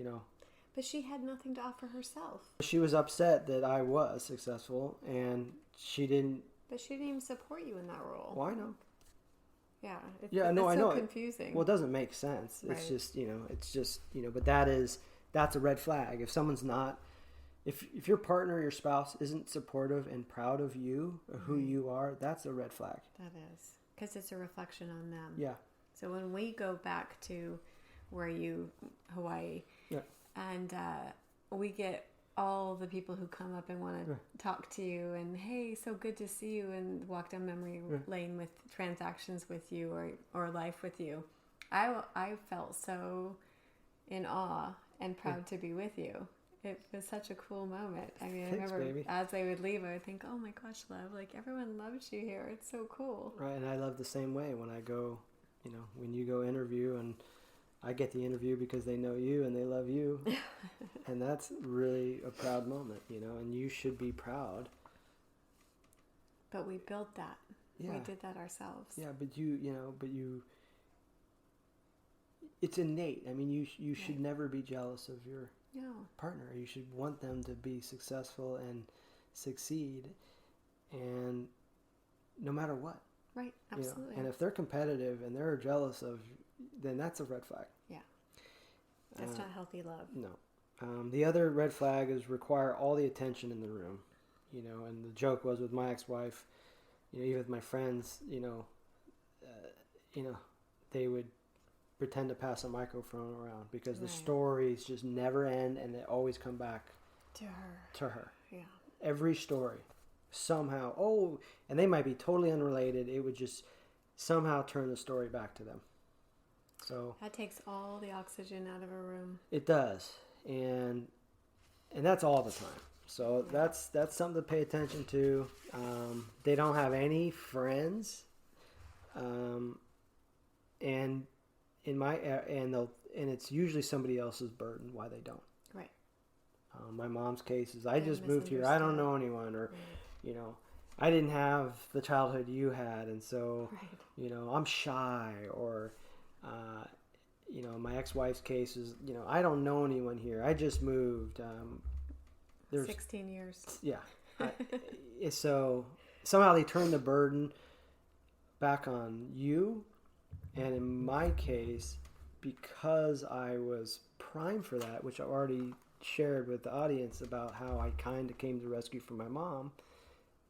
But she had nothing to offer herself. She was upset that I was successful, and she didn't... But she didn't even support you in that role. Well, I know. Yeah. It's so confusing. Well, it doesn't make sense. It's just, but that's a red flag. If someone's not... If your partner or your spouse isn't supportive and proud of you or who you are, that's a red flag. That is. Because it's a reflection on them. Yeah. So when we go back to Hawaii, and we get all the people who come up and want to talk to you and, hey, so good to see you, and walk down memory lane with transactions with you or life with you, I felt so in awe and proud to be with you. It was such a cool moment. I mean, Thanks, I remember baby. As they would leave, I would think, oh my gosh, love, like everyone loves you here. It's so cool. Right, and I love the same way when I go, when you go interview and I get the interview because they know you and they love you. And that's really a proud moment, you know, and you should be proud. But we built that. Yeah. We did that ourselves. Yeah, but it's innate. I mean, you should never be jealous of your partner. You should want them to be successful and succeed, and no matter what. Right, absolutely. You know? And if they're competitive and they're jealous of, then that's a red flag. Yeah. That's not healthy love. No. The other red flag is require all the attention in the room. You know, and the joke was with my ex-wife, you know, even with my friends, you know, they would pretend to pass a microphone around because the stories just never end and they always come back to her. Yeah. Every story. Somehow, and they might be totally unrelated. It would just somehow turn the story back to them. So that takes all the oxygen out of a room. It does, and that's all the time. So that's something to pay attention to. They don't have any friends, and it's usually somebody else's burden why they don't. Right. My mom's case is I just moved here. I don't know anyone, or you know, I didn't have the childhood you had, and so you know, I'm shy, or you know, my ex-wife's case is, you know, I don't know anyone here. I just moved. There's 16 years. Yeah. So somehow they turn the burden back on you. And in my case, because I was primed for that, which I already shared with the audience about how I kind of came to rescue for my mom,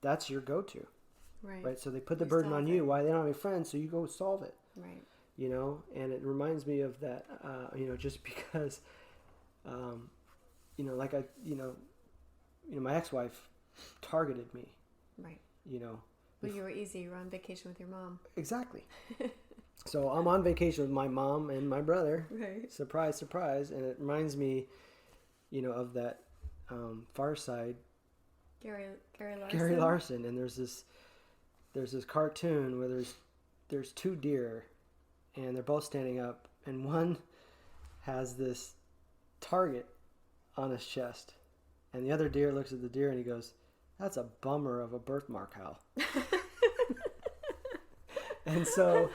that's your go-to. Right? So they put the burden on you. Why they don't have any friends, so you go solve it. Right. You know, and it reminds me of that, you know, just because, you know, like my ex-wife targeted me. Right. You know. Well, you were easy. You were on vacation with your mom. Exactly. So I'm on vacation with my mom and my brother. Right. Surprise, surprise. And it reminds me, you know, of that Far Side. Gary Larson. Gary Larson. And there's this cartoon where there's two deer, and they're both standing up, and one has this target on his chest. And the other deer looks at the deer and he goes, "That's a bummer of a birthmark, Hal." And so,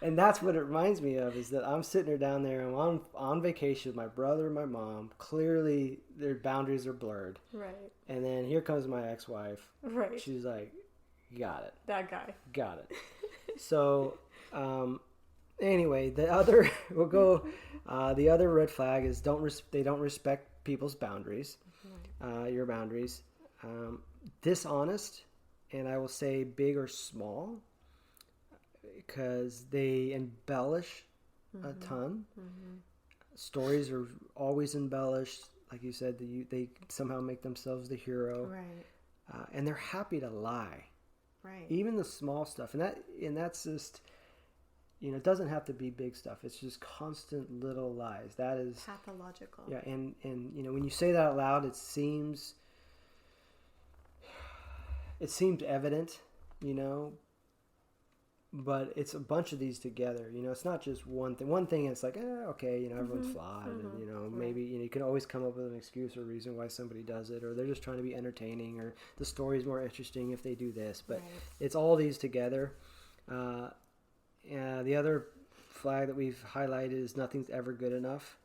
and that's what it reminds me of, is that I'm sitting there down there, I'm on vacation with my brother and my mom. Clearly, their boundaries are blurred. Right. And then here comes my ex-wife. Right. She's like, "Got it. That guy. Got it." So, anyway, the other red flag is they don't respect people's boundaries, your boundaries. Dishonest, and I will say big or small, because they embellish a ton. Mm-hmm. Stories are always embellished, like you said. They somehow make themselves the hero, right? And they're happy to lie, right? Even the small stuff, and that's just, you know, it doesn't have to be big stuff. It's just constant little lies. That is pathological. Yeah, and you know, when you say that out loud, it seems evident, you know, but it's a bunch of these together. You know, it's not just one thing. One thing, it's like, okay, you know, everyone's flawed, and you know, maybe you can always come up with an excuse or reason why somebody does it, or they're just trying to be entertaining, or the story's more interesting if they do this. But it's all these together. The other flag that we've highlighted is nothing's ever good enough.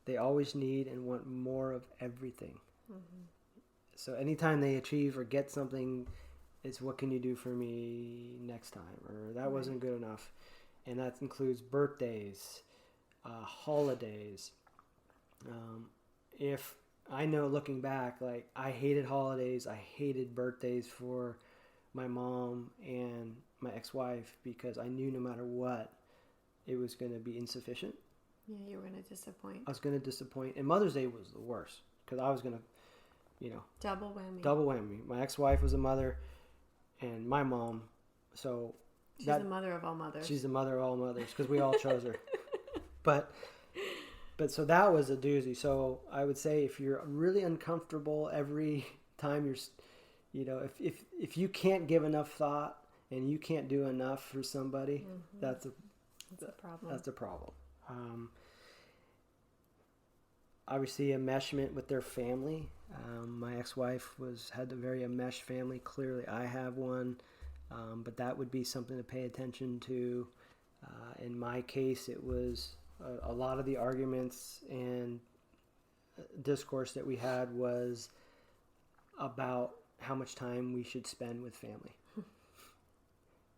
They always need and want more of everything. Mm-hmm. So anytime they achieve or get something, it's what can you do for me next time? Or that wasn't good enough. And that includes birthdays, holidays. If I know, looking back, like, I hated holidays, I hated birthdays for my mom and my ex-wife, because I knew no matter what, it was going to be insufficient. Yeah, you were going to disappoint. I was going to disappoint. And Mother's Day was the worst, because I was going to, you know, double whammy. My ex-wife was a mother, and my mom, so she's the mother of all mothers. She's the mother of all mothers, because we all chose her. But so that was a doozy. So I would say, if you're really uncomfortable every time you're, you know, if you can't give enough thought and you can't do enough for somebody, That's a problem. That's a problem. Obviously, enmeshment with their family. My ex-wife had a very enmeshed family. Clearly, I have one, but that would be something to pay attention to. In my case, it was a lot of the arguments and discourse that we had was about how much time we should spend with family.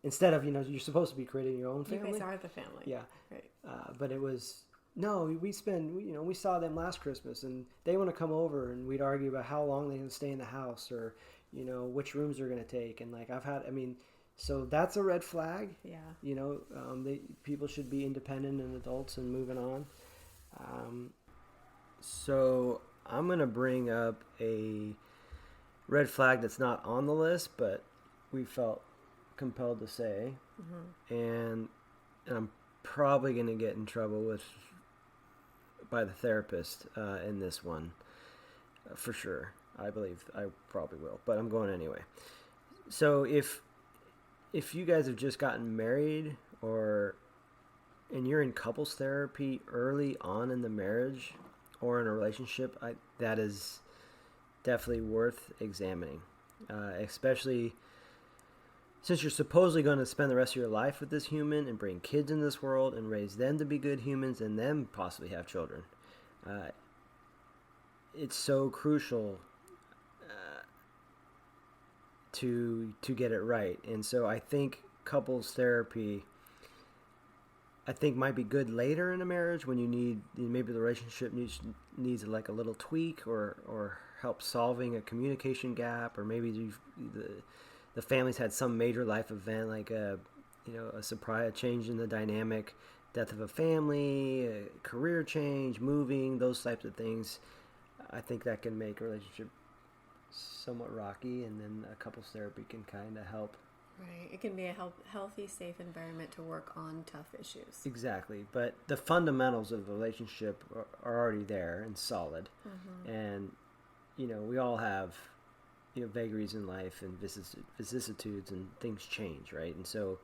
Instead of, you're supposed to be creating your own family. You guys are the family. Yeah. Right. But it was, no, we saw them last Christmas and they want to come over and we'd argue about how long they can stay in the house or, which rooms they're going to take. And so that's a red flag. Yeah. People should be independent and adults and moving on. So I'm going to bring up a red flag that's not on the list, but we felt compelled to say, and I'm probably going to get in trouble by the therapist in this one, for sure. I believe I probably will, but I'm going anyway. So if you guys have just gotten married and you're in couples therapy early on in the marriage or in a relationship, that is definitely worth examining, especially since you're supposedly going to spend the rest of your life with this human and bring kids in this world and raise them to be good humans and then possibly have children. It's so crucial to get it right. And so I think couples therapy might be good later in a marriage when you need, maybe the relationship needs like a little tweak or help solving a communication gap, or maybe the family's had some major life event like a surprise, a change in the dynamic, death of a family, a career change, moving, those types of things. I think that can make a relationship somewhat rocky, and then a couples therapy can kind of help. Right. It can be a healthy, safe environment to work on tough issues. Exactly. But the fundamentals of the relationship are already there and solid. And, we all have, vagaries in life and vicissitudes and things change, right? And so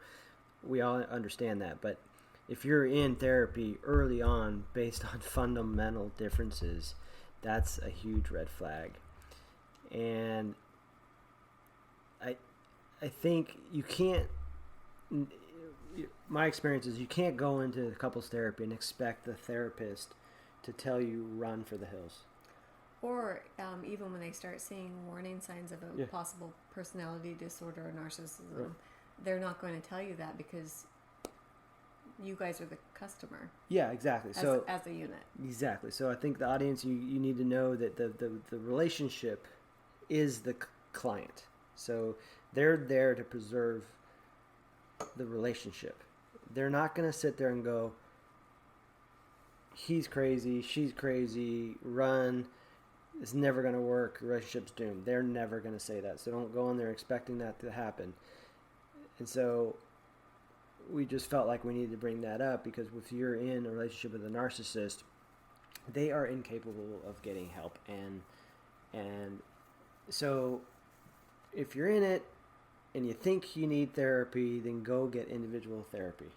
we all understand that. But if you're in therapy early on based on fundamental differences, that's a huge red flag. And I think you can't, my experience is you can't go into couples therapy and expect the therapist to tell you run for the hills. Or even when they start seeing warning signs of a possible personality disorder or narcissism, they're not going to tell you that because you guys are the customer. Yeah, exactly. As a unit. Exactly. So I think the audience, you need to know that the relationship is the client. So they're there to preserve the relationship. They're not going to sit there and go, he's crazy, she's crazy, run, it's never going to work, the relationship's doomed. They're never going to say that. So don't go in there expecting that to happen. And so we just felt like we needed to bring that up because if you're in a relationship with a narcissist, they are incapable of getting help. And so if you're in it and you think you need therapy, then go get individual therapy.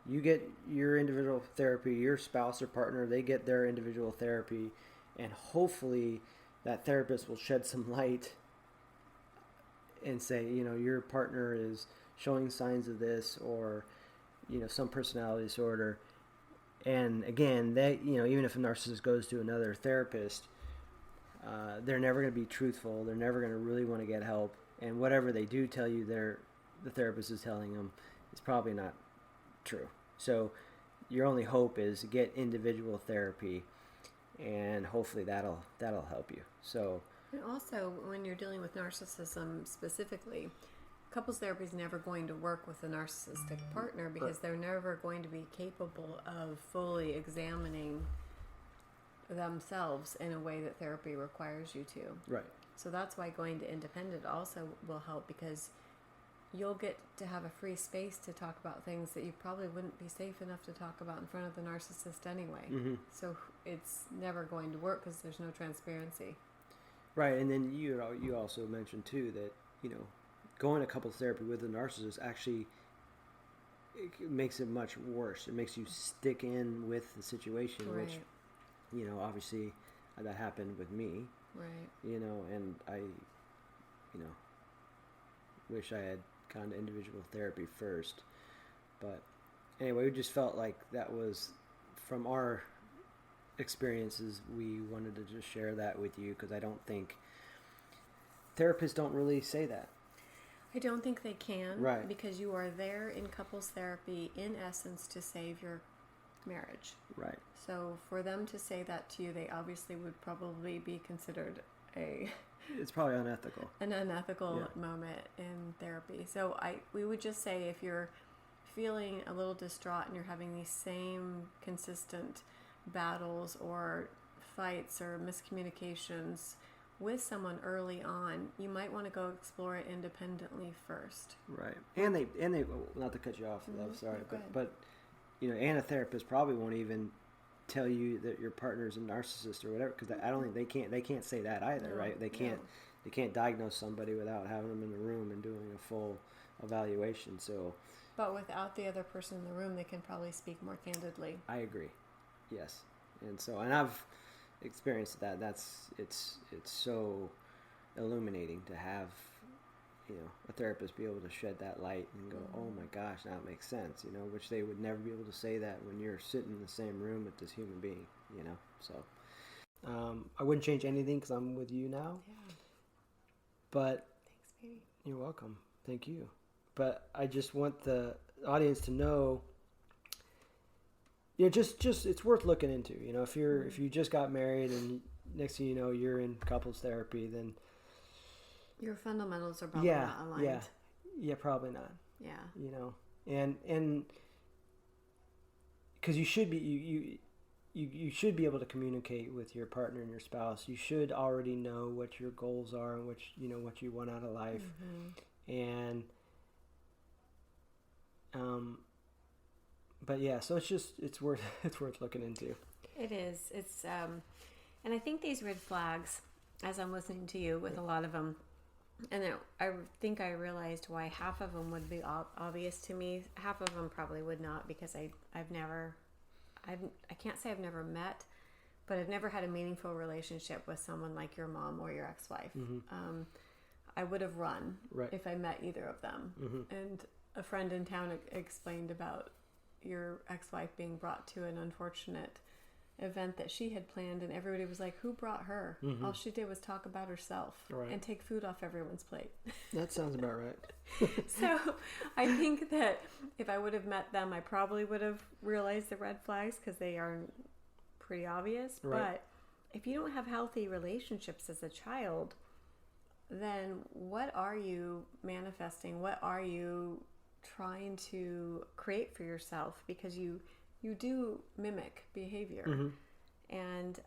You get your individual therapy, your spouse or partner, they get their individual therapy, and hopefully that therapist will shed some light and say, your partner is showing signs of this or, some personality disorder. And again, even if a narcissist goes to another therapist, they're never going to be truthful. They're never going to really want to get help. And whatever they do tell you, the therapist is telling them is probably not true. So your only hope is to get individual therapy, and hopefully that'll help you. So, and also when you're dealing with narcissism specifically, couples therapy is never going to work with a narcissistic partner because they're never going to be capable of fully examining themselves in a way that therapy requires you to. Right. So that's why going to independent also will help, because you'll get to have a free space to talk about things that you probably wouldn't be safe enough to talk about in front of the narcissist anyway. Mm-hmm. So it's never going to work because there's no transparency. Right, and then you also mentioned too that going to couples therapy with a narcissist actually it makes it much worse. It makes you stick in with the situation, Right. which, obviously that happened with me, Right. and I, wish I had gone to individual therapy first. But anyway, we just felt like that was, from our experiences, we wanted to just share that with you, because I don't think therapists don't really say that. I don't think they can, Right. because you are there in couples therapy in essence to save your marriage. Right. So for them to say that to you, they obviously would probably be considered It's probably unethical. an unethical moment in therapy. So we would just say, if you're feeling a little distraught and you're having these same consistent battles or fights or miscommunications with someone early on, you might want to go explore it independently first. Right. And they not to cut you off, love, sorry, go ahead. but and a therapist probably won't even tell you that your partner's a narcissist or whatever, because I don't think they can't say that either, right? They can't diagnose somebody without having them in the room and doing a full evaluation. So, but without the other person in the room, they can probably speak more candidly. I agree. Yes. And I've experienced that. It's so illuminating to have a therapist be able to shed that light and go, oh my gosh, now it makes sense, which they would never be able to say that when you're sitting in the same room with this human being, so I wouldn't change anything because I'm with you now. Yeah. But thanks, baby. You're welcome. Thank you. But I just want the audience to know, just it's worth looking into. If you just got married and next thing you know you're in couples therapy, then your fundamentals are probably not aligned. Yeah, probably not. Yeah. And because you should be you should be able to communicate with your partner and your spouse. You should already know what your goals are and what you want out of life. And but yeah, so it's worth looking into. It is. It's and I think these red flags, as I'm listening to you with a lot of them, and I think I realized why half of them would be obvious to me. Half of them probably would not, because I can't say I've never met, but I've never had a meaningful relationship with someone like your mom or your ex-wife. I would have run if I met either of them. And a friend in town explained about your ex-wife being brought to an unfortunate event that she had planned, and everybody was like, who brought her? All she did was talk about herself and take food off everyone's plate. That sounds about right. So I think that if I would have met them, I probably would have realized the red flags, because they are pretty obvious. But if you don't have healthy relationships as a child, then what are you manifesting? What are you trying to create for yourself? Because you do mimic behavior, and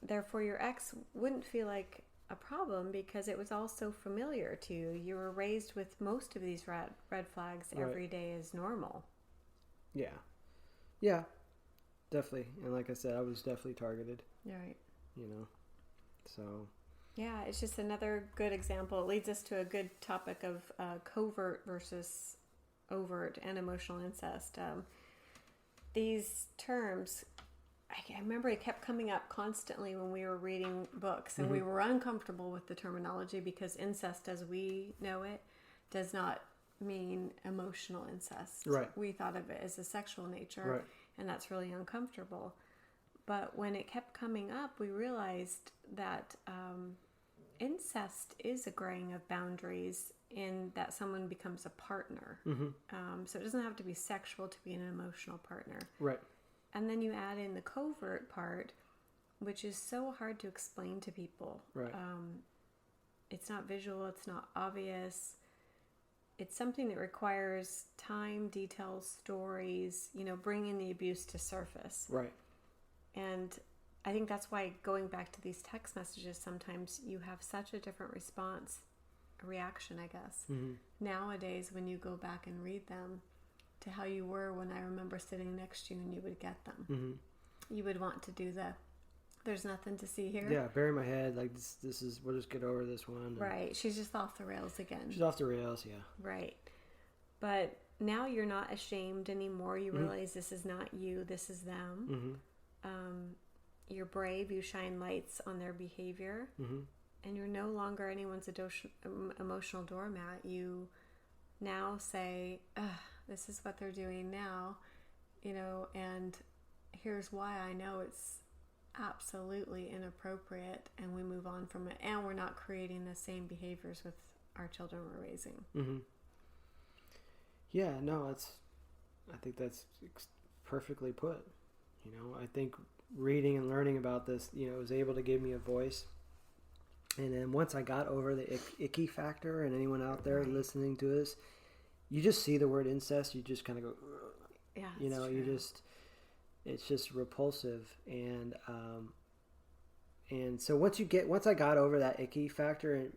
therefore your ex wouldn't feel like a problem, because it was all so familiar to you. You were raised with most of these red flags every day as normal. Yeah, definitely. And like I said, I was definitely targeted. Right. So yeah, it's just another good example. It leads us to a good topic of covert versus overt and emotional incest. These terms, I remember it kept coming up constantly when we were reading books, and we were uncomfortable with the terminology, because incest as we know it does not mean emotional incest. We thought of it as a sexual nature, and that's really uncomfortable. But when it kept coming up, we realized that incest is a graying of boundaries, in that someone becomes a partner. So it doesn't have to be sexual to be an emotional partner. And then you add in the covert part, which is so hard to explain to people. It's not visual, it's not obvious. It's something that requires time, details, stories, bringing the abuse to surface. And I think that's why, going back to these text messages, sometimes you have such a different reaction, I guess, nowadays when you go back and read them, to how you were when I remember sitting next to you and you would get them. You would want to do there's nothing to see here. Yeah, bury my head, like this is, we'll just get over this one. Right. She's just off the rails again. She's off the rails, yeah. Right. But now you're not ashamed anymore. You realize this is not you, this is them. You're brave, you shine lights on their behavior, and you're no longer anyone's emotional doormat. You now say, this is what they're doing now, and here's why I know it's absolutely inappropriate, and we move on from it, and we're not creating the same behaviors with our children we're raising. Yeah, no, I think that's perfectly put. I think reading and learning about this, was able to give me a voice. And then once I got over the icky factor, and anyone out there listening to this, you just see the word incest, you just kind of go, yeah, it's just repulsive. And so once I got over that icky factor,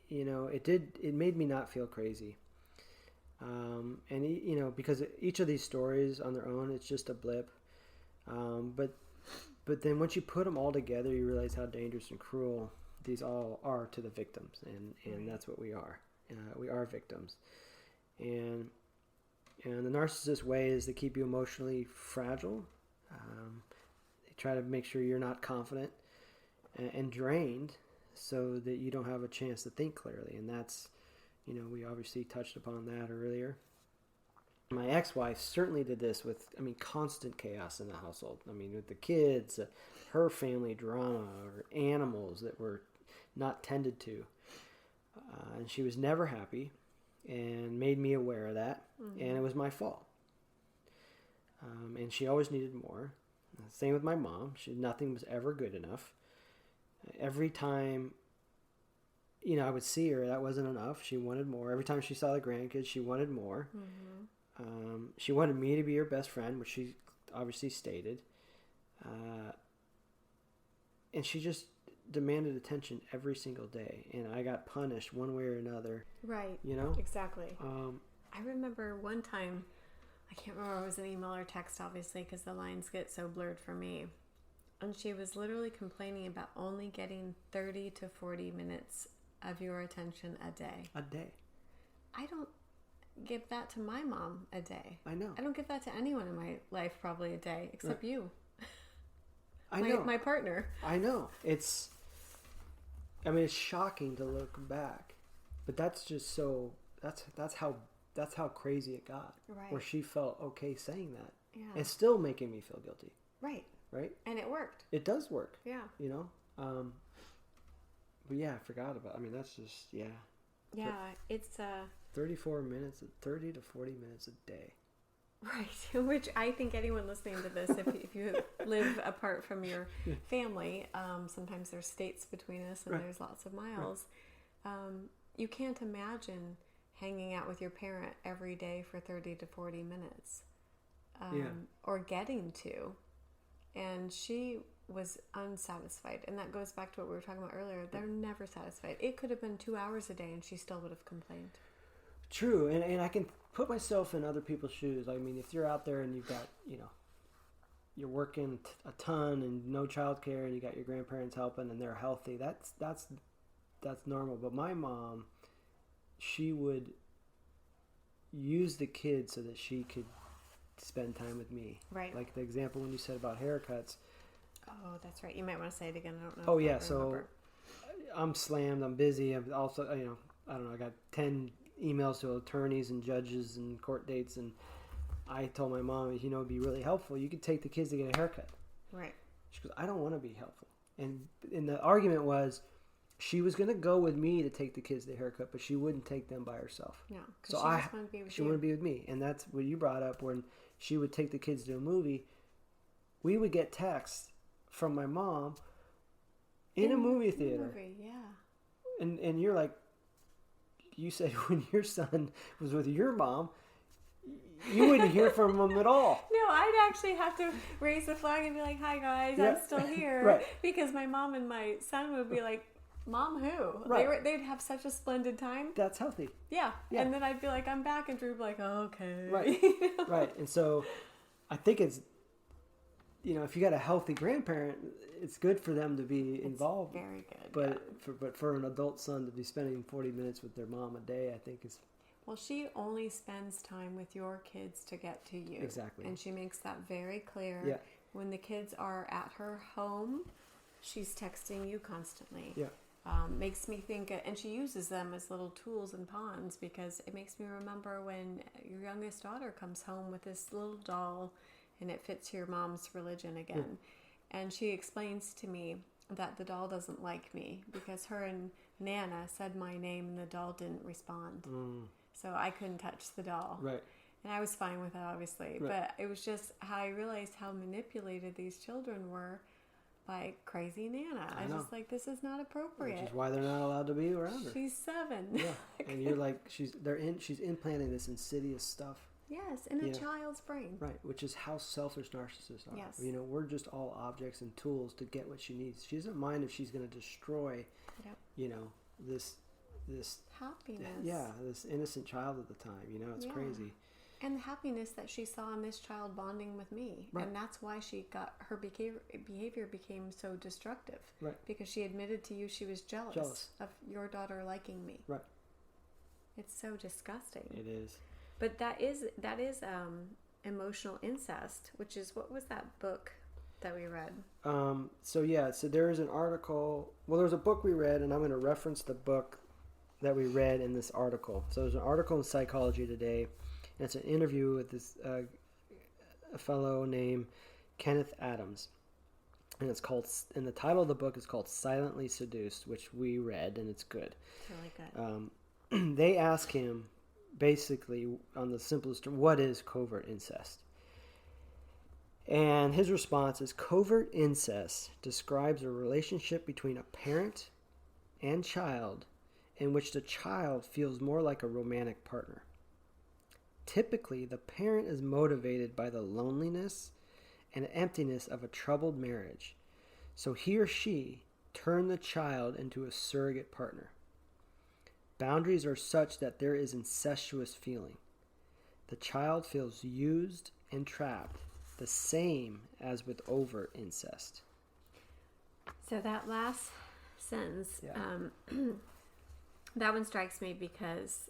it made me not feel crazy. And because each of these stories on their own, it's just a blip. But then once you put them all together, you realize how dangerous and cruel these all are to the victims, and that's what we are. We are victims, and the narcissist way is to keep you emotionally fragile. They try to make sure you're not confident and drained, so that you don't have a chance to think clearly. And that's, we obviously touched upon that earlier. My ex-wife certainly did this with, constant chaos in the household. With the kids, her family drama, or animals that were not tended to. And she was never happy, and made me aware of that. And it was my fault. And she always needed more. Same with my mom. Nothing was ever good enough. Every time, I would see her, that wasn't enough. She wanted more. Every time she saw the grandkids, she wanted more. She wanted me to be her best friend, which she obviously stated. And she just demanded attention every single day. And I got punished one way or another. Right. Exactly. I remember one time, I can't remember if it was an email or text, obviously, because the lines get so blurred for me. And she was literally complaining about only getting 30 to 40 minutes of your attention a day. A day. I don't give that to my mom a day. I know. I don't give that to anyone in my life probably a day, except you. I know. My partner. I know. It's shocking to look back. But that's just so, that's how crazy it got. Right. Where she felt okay saying that. Yeah. It's still making me feel guilty. Right. Right? And it worked. It does work. Yeah. But yeah, I forgot about that's just, yeah. Yeah, it's 34 minutes, 30 to 40 minutes a day. Right, which I think anyone listening to this, if you live apart from your family, sometimes there's states between us and there's lots of miles. You can't imagine hanging out with your parent every day for 30 to 40 minutes. Or getting to. And she was unsatisfied. And that goes back to what we were talking about earlier. They're never satisfied. It could have been 2 hours a day and she still would have complained. True. And I can put myself in other people's shoes. If you're out there and you've got, you're working a ton and no childcare and you got your grandparents helping and they're healthy, that's normal. But my mom, she would use the kids so that she could spend time with me. Right. Like the example when you said about haircuts. Oh, that's right. You might want to say it again. I don't know. Oh, yeah. So I'm slammed. I'm busy. I'm also, I don't know. I got 10 emails to attorneys and judges and court dates. And I told my mom, it'd be really helpful. You could take the kids to get a haircut. Right. She goes, I don't want to be helpful. And the argument was she was going to go with me to take the kids to the haircut, but she wouldn't take them by herself. No. So she just wanted to be with she wouldn't be with me. And that's what you brought up when she would take the kids to a movie. We would get texts from my mom in a movie theater. Yeah. And you're like, you said when your son was with your mom, you wouldn't hear from him at all. No, I'd actually have to raise the flag and be like, hi guys, I'm still here. Right. Because my mom and my son would be like, Mom who? Right. They'd have such a splendid time. That's healthy. Yeah. And then I'd be like, I'm back, and Drew would be like, oh, okay. Right. Right. And so I think it's, if you got a healthy grandparent, it's good for them to be involved. Very good. But for an adult son to be spending 40 minutes with their mom a day, I think is Well, she only spends time with your kids to get to you. Exactly. And she makes that very clear. Yeah. When the kids are at her home, she's texting you constantly. Yeah. Makes me think, and she uses them as little tools and pawns, because it makes me remember when your youngest daughter comes home with this little doll and it fits your mom's religion again. And she explains to me that the doll doesn't like me because her and Nana said my name and the doll didn't respond. So I couldn't touch the doll. Right. And I was fine with it, obviously. Right. But it was just how I realized how manipulated these children were by crazy Nana. I was just like, this is not appropriate. Which is why they're not allowed to be around her. She's 7. Yeah. And you're like, she's implanting this insidious stuff. Yes, in a child's brain. Right, which is how selfish narcissists are. Yes. You know, we're just all objects and tools to get what she needs. She doesn't mind if she's going to destroy, you know, this happiness. Yeah, this innocent child at the time. You know, it's crazy. And the happiness that she saw in this child bonding with me. Right. And that's why she got her behavior became so destructive. Right. Because she admitted to you she was jealous of your daughter liking me. Right. It's so disgusting. It is. But that is emotional incest, which is, what was that book that we read? So there is an article. Well, there's a book we read, and I'm going to reference the book that we read in this article. So there's an article in Psychology Today, and it's an interview with this a fellow named Kenneth Adams, and the title of the book is called "Silently Seduced," which we read, and it's good. It's really good. They ask him, basically, on the simplest term, what is covert incest? And his response is, covert incest describes a relationship between a parent and child in which the child feels more like a romantic partner. Typically, the parent is motivated by the loneliness and emptiness of a troubled marriage, so he or she turn the child into a surrogate partner. Boundaries are such that there is incestuous feeling. The child feels used and trapped, the same as with overt incest. So that last sentence, that one strikes me because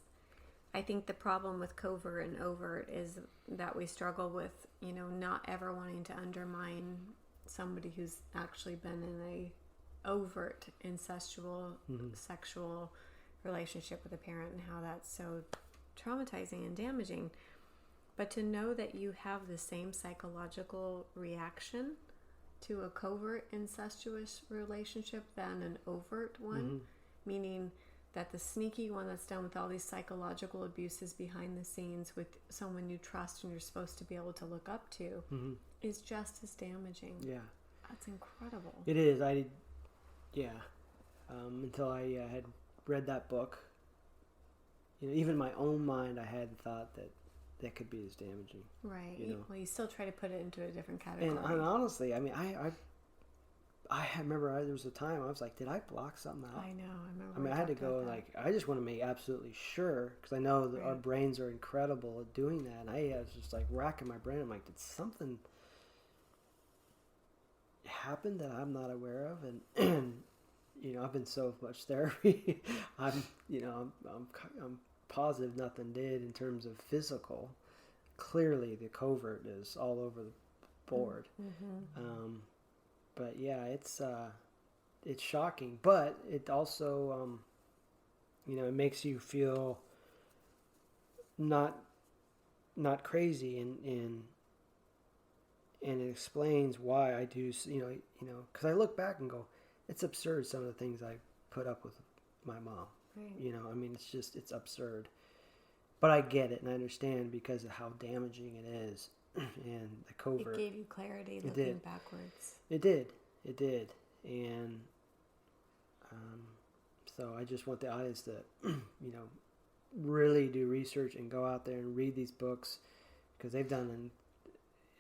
I think the problem with covert and overt is that we struggle with, not ever wanting to undermine somebody who's actually been in a overt incestual sexual relationship with a parent, and how that's so traumatizing and damaging. But to know that you have the same psychological reaction to a covert incestuous relationship than an overt one, meaning that the sneaky one that's done with all these psychological abuses behind the scenes with someone you trust and you're supposed to be able to look up to is just as damaging. Yeah. That's incredible. It is. Until I had read that book, even in my own mind, I had thought that could be as damaging. Right. Well, you still try to put it into a different category. And honestly, I mean, I remember there was a time I was like, did I block something out? I know. I remember. I mean, I had to go I just want to make absolutely sure, because I know that our brains are incredible at doing that. And I was just like racking my brain. I'm like, did something happen that I'm not aware of? And I've been so much therapy. I'm positive nothing did in terms of physical. Clearly, the covert is all over the board. But yeah, it's shocking. But it also, it makes you feel not crazy, and it explains why I do. Because I look back and go, it's absurd, some of the things I put up with my mom. Right. I mean, it's absurd. But I get it and I understand because of how damaging it is. And the covert. It gave you clarity looking backwards. It did. And so I just want the audience to, really do research and go out there and read these books, because they've done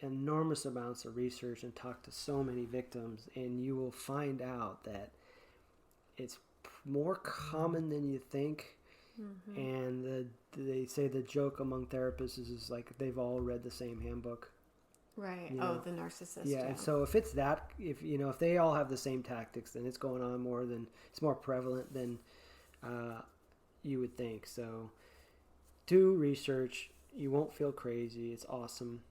enormous amounts of research and talked to so many victims, and you will find out that it's more common than you think. And they say the joke among therapists is like they've all read the same handbook. Right. The narcissist. Yeah. And so if it's that, if they all have the same tactics, then it's going on it's more prevalent than you would think. So do research. You won't feel crazy. It's awesome.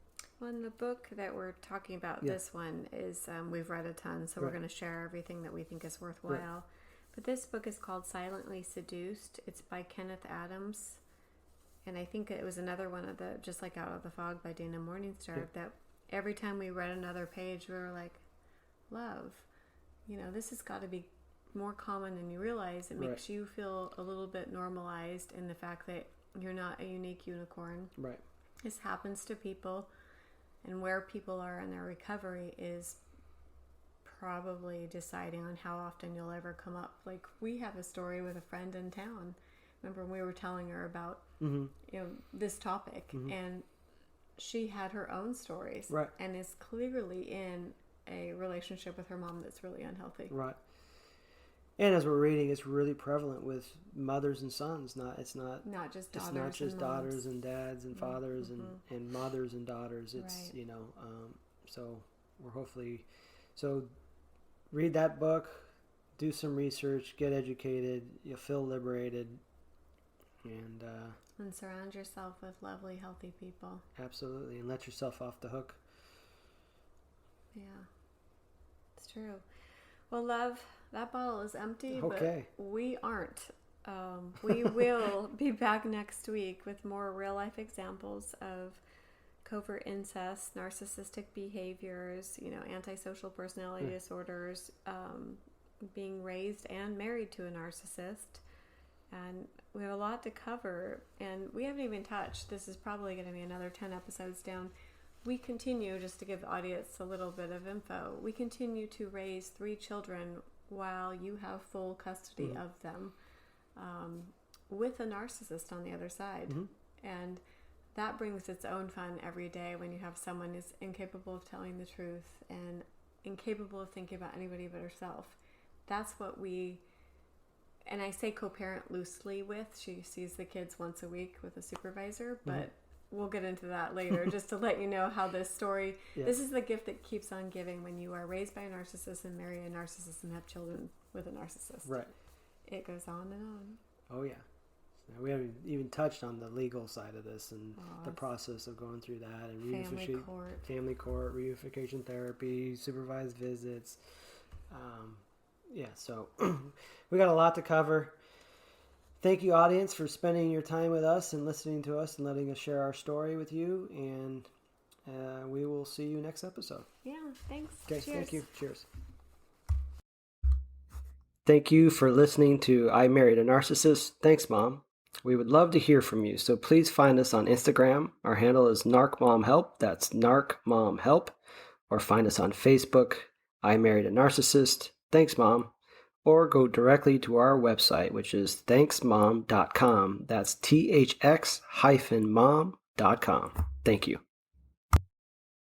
Well, in the book that we're talking about, this one is, we've read a ton, so we're going to share everything that we think is worthwhile. Right. But this book is called Silently Seduced. It's by Kenneth Adams. And I think it was another one of the, just like Out of the Fog by Dana Morningstar, that every time we read another page, we were like, love, this has got to be more common than you realize. It makes you feel a little bit normalized in the fact that you're not a unique unicorn. Right. This happens to people, and where people are in their recovery is probably deciding on how often you'll ever come up. Like, we have a story with a friend in town. Remember when we were telling her about this topic, and she had her own stories, and is clearly in a relationship with her mom that's really unhealthy. Right. And as we're reading, it's really prevalent with mothers and sons. It's not just daughters and dads and fathers and mothers and daughters. It's so we're hopefully read that book, do some research, get educated. You'll feel liberated, and surround yourself with lovely, healthy people. Absolutely, and let yourself off the hook. Yeah, it's true. Well, love, that bottle is empty, okay. But we aren't. We will be back next week with more real-life examples of covert incest, narcissistic behaviors, antisocial personality disorders, being raised and married to a narcissist. And we have a lot to cover, and we haven't even touched. This is probably going to be another 10 episodes down. We continue, just to give the audience a little bit of info, we continue to raise 3 children while you have full custody of them, with a narcissist on the other side. And that brings its own fun every day when you have someone who's incapable of telling the truth and incapable of thinking about anybody but herself. That's what and I say co-parent loosely with. She sees the kids once a week with a supervisor, but we'll get into that later, just to let you know how this story, this is the gift that keeps on giving when you are raised by a narcissist and marry a narcissist and have children with a narcissist. Right. It goes on and on. Oh, yeah. So we haven't even touched on the legal side of this and the process of going through that, and family court, reunification therapy, supervised visits. So we got a lot to cover. Thank you, audience, for spending your time with us and listening to us and letting us share our story with you. And we will see you next episode. Yeah, thanks. Okay, cheers. Thank you. Cheers. Thank you for listening to I Married a Narcissist. Thanks, Mom. We would love to hear from you, so please find us on Instagram. Our handle is NarcMomHelp. That's NarcMomHelp. Or find us on Facebook, I Married a Narcissist. Thanks, Mom. Or go directly to our website, which is thanksmom.com. That's THX-mom.com. Thank you.